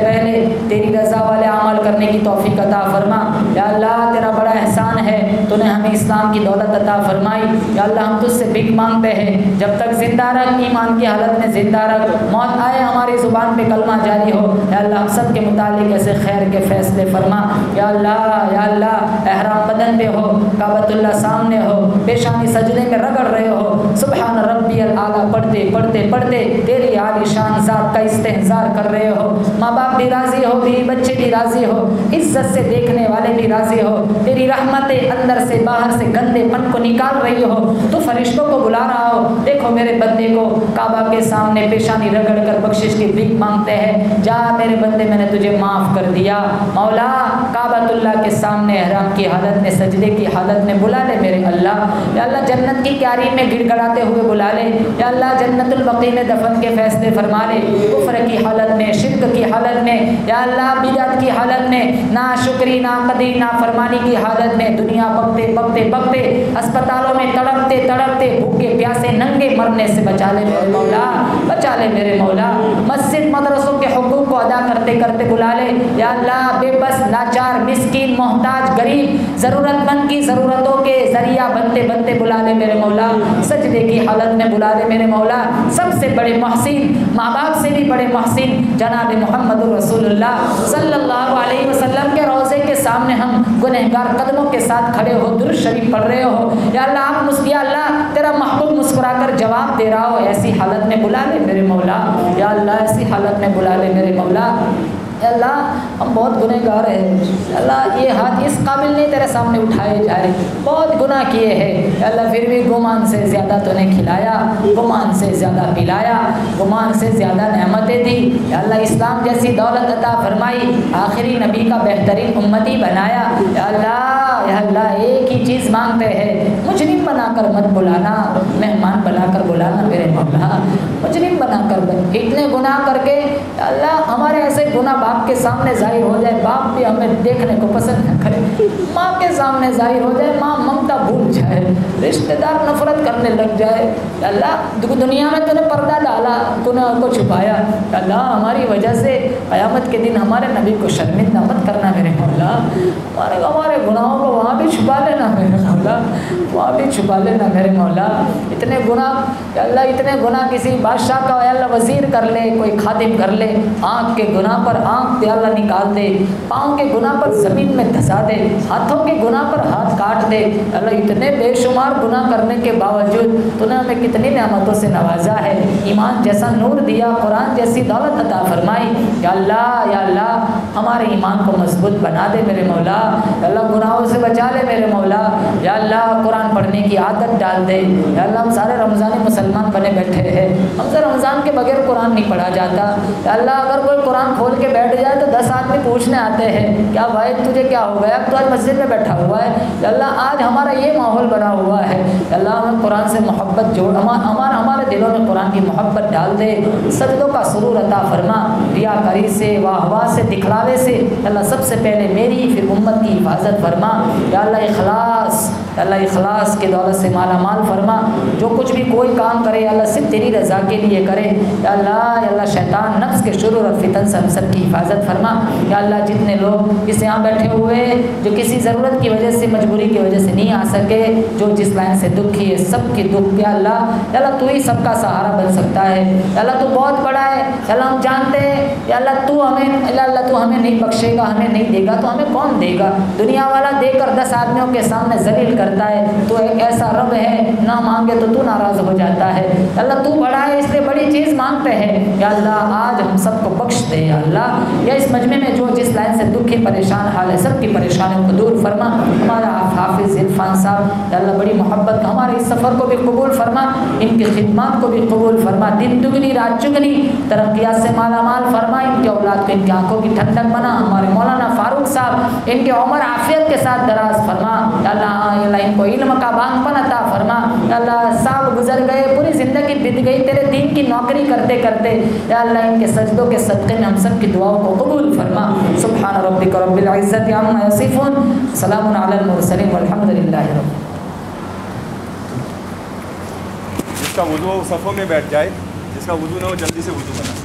تیری رضا والے عمل کرنے کی توفیق عطا فرما. یا اللہ تیرا بڑا احسان ہے, تو نے ہمیں اسلام کی دولت عطا فرمائی. یا اللہ ہم تجھ سے بھیک مانگتے ہیں, جب تک زندہ رکھ, ایمان کی حالت میں زندہ رکھ, موت آئے ہماری زبان پہ کلمہ جاری ہو. یا اللہ ہم سب کے متعلق ایسے خیر کے فیصلے فرما. یا اللہ احرام بدن پہ ہو, کعبۃ اللہ سامنے ہو, پیشانی سجدے میں رگڑ رہے ہو, سبحان ربی الاعلیٰ پڑھتے تیری عالی شان ذات کا استحضار کر رہے ہو. ماں باپ بھی راضی ہو, بیوی بچے بھی راضی ہو, عزت سے دیکھنے والے بھی راضی ہو. تیری رحمتیں اندر سے باہر سے گندے پن کو نکال رہی ہو. تو فرشتوں کو بلا رہا ہو, دیکھو میرے بندے کو کعبہ کے سامنے پیشانی رگڑ کر بخشش کی بھیک مانگتے ہیں. جا میرے بندے میں نے تجھے معاف کر دیا. مولا کعبۃ اللہ کے سامنے احرام کی حالت میں سجدے کی حالت میں بلا لے میرے اللہ. یا اللہ جنت کی کیاری میں گڑ گڑاتے ہوئے بلا لے. یا اللہ جنت البقیع میں دفن کے فیصلے فرما لے. کفر کی حالت میں, شرک کی حالت میں, یا اللہ بدعت کی حالت میں, ناشکری ناقدری نافرمانی کی حالت میں, دنیا بکتے اسپتالوں میں تڑپتے بھوکے پیاسے ننگے مرنے سے بچا لے میرے مولا, بچا لے میرے مولا. مسجد مدرسوں کے حقوق کو ادا کرتے بلا لے. یا اللہ بے بس لاچار مسکین محتاج غریب ضرورت مند کی ضرورتوں کے ذریعہ بنتے بلا لے میرے مولا. سجدے کی حالت میں بلا لے میرے مولا. سب سے بڑے محسن, ماں باپ سے بھی بڑے محسن جناب محمد رسول اللہ صلی اللہ علیہ وسلم کے روضے کے سامنے ہم گنہگار قدموں کے ساتھ کھڑے ہو, درود شریف پڑھ رہے ہو. یا اللہ تیرا محبوب مسکرا کر جواب دے رہا ہو, ایسی حالت میں بلا لے میرے مولا. یا اللہ ایسی حالت میں بلا لے میرے مولا. اے اللہ ہم بہت گنہگار ہیں. اللہ یہ ہاتھ اس قابل نہیں تیرے سامنے اٹھائے جائے, بہت گناہ کیے ہیں. اے اللہ پھر بھی گمان سے زیادہ تو نے کھلایا, گمان سے زیادہ پلایا, گمان سے زیادہ نعمتیں دی. اے اللہ اسلام جیسی دولت عطا فرمائی, آخری نبی کا بہترین امتی بنایا. اے اللہ ایک ہی چیز مانگتے ہیں, مجرم بنا کر مت بلانا, مہمان بنا کر بلانا میرے مولا. مجرم بنا کر اتنے گناہ کر کے اللہ ہمارے ایسے گناہ باپ کے سامنے ظاہر ہو جائے, باپ بھی ہمیں دیکھنے کو پسند نہ کرے. ماں کے سامنے ظاہر ہو جائے, ماں ممتا بھول جائے, رشتہ دار نفرت کرنے لگ جائے. اللہ دنیا میں تو نے پردہ ڈالا, گناہ کو چھپایا. اللہ ہماری وجہ سے قیامت کے دن ہمارے نبی کو شرمندہ مت کرنا میرے مولا. ہمارے گناہوں کو وہاں بھی چھپا لینا میرے مولا, وہاں بھی چھپا لینا میرے مولا. اتنے گناہ اللہ, اتنے گناہ کسی بادشاہ کا اللہ وزیر کر لے, کوئی خادم کر لے, آنکھ کے گناہ پر آنکھ اللہ نکال دے, پاؤں کے گناہ پر زمین میں دھسا دے, ہاتھوں کے گناہ پر ہاتھ کاٹ دے. اللہ اتنے بے شمار گناہ کرنے کے باوجود تو نے ہمیں کتنی نعمتوں سے نوازا ہے, ایمان جیسا نور دیا, قرآن جیسی دولت عطا فرمائی. یا اللہ ہمارے ایمان کو مضبوط بنا دے میرے مولا. یا اللہ گناہوں سے بچا لے میرے مولا. یا اللہ قرآن پڑھنے کی عادت ڈال دے. یا اللہ ہم سارے رمضانی مسلمان بنے بیٹھے ہیں, ہم سے رمضان کے بغیر قرآن نہیں پڑھا جاتا. یا اللہ اگر کوئی قرآن کھول کے بیٹھ جائے تو 10 آدمی پوچھنے آتے ہیں کیا بھائی تجھے کیا ہو گیا, اب تو آج مسجد میں بیٹھا ہوا ہے. یا اللہ آج ہمارا یہ ماحول بنا ہوا ہے. یا اللہ ہمیں قرآن سے محبت جوڑ, ہمارے دلوں میں قرآن کی محبت ڈال دے. سجدوں کا سرور عطا فرما, ریاکاری سے, واہ سے, دکھلاوے سے اللہ سب سے پہلے میری پھر امت کی حفاظت فرما. یا اللہ اخلاص اللہ اخلاص کی دولت سے مالا مال فرما، جو کچھ بھی کوئی کام کرے اللہ صرف تیری رضا کے لیے کرے، یا اللہ شیطان نفس کے شرور اور فتن سے ہم سب کی حفاظت فرما، یا اللہ جتنے لوگ اس یہاں بیٹھے ہوئے جو کسی ضرورت کی وجہ سے مجبوری کی وجہ سے نہیں آ سکے، جو جس لائن سے دکھی ہے سب کی دکھ یا اللہ تو ہی سب کا سہارا بن سکتا ہے، یا اللہ تو بہت بڑا ہے، یا اللہ ہم جانتے ہیں یا اللہ تو ہمیں نہیں بخشے گا، ہمیں نہیں دے گا تو ہمیں کون دے گا، دنیا والا دے کر 10 آدمیوں کے سامنے ذلیل کرتا ہے، تو ایک ایسا رب ہے نہ مانگے تو ناراض ہو جاتا ہے، اللہ تو بڑا ہے اس لیے بڑی چیز مانگتے ہیں، یا اللہ آج ہم سب کو بخش دے، یا اللہ یا اس مجمع میں جو جس لائن سے دکھی پریشان حال ہے سب کی پریشانیوں کو دور فرما، ہمارا حافظ عرفان صاحب یا اللہ بڑی محبت ہمارے اس سفر کو بھی قبول فرما، ان کی خدمات کو بھی قبول فرما، دن دگنی رات چگنی ترقیات سے مالا مال فرما، ان کے اولاد کو ان کی آنکھوں کی ٹھنڈک بنا، ہمارے مولانا فاروق صاحب ان کی عمر عافیت کے ساتھ دراز فرما، یا اللہ ان کو علم کا بانگ پن عطا فرما، یا اللہ صاحب گزر گئے پوری زندگی بیت گئی تیرے دین کی نوکری کرتے کرتے، یا اللہ ان کے سجدوں کے صدقے میں ہم سب کی دعاؤں کو قبول فرما، سبحان ربک رب العزت عما یصفون، سلام علی المرسلین والحمد للہ رب۔ جس کا وضو ہو صفوں میں بیٹھ جائے، جس کا وضو نہ ہو جلدی سے وضو بنا۔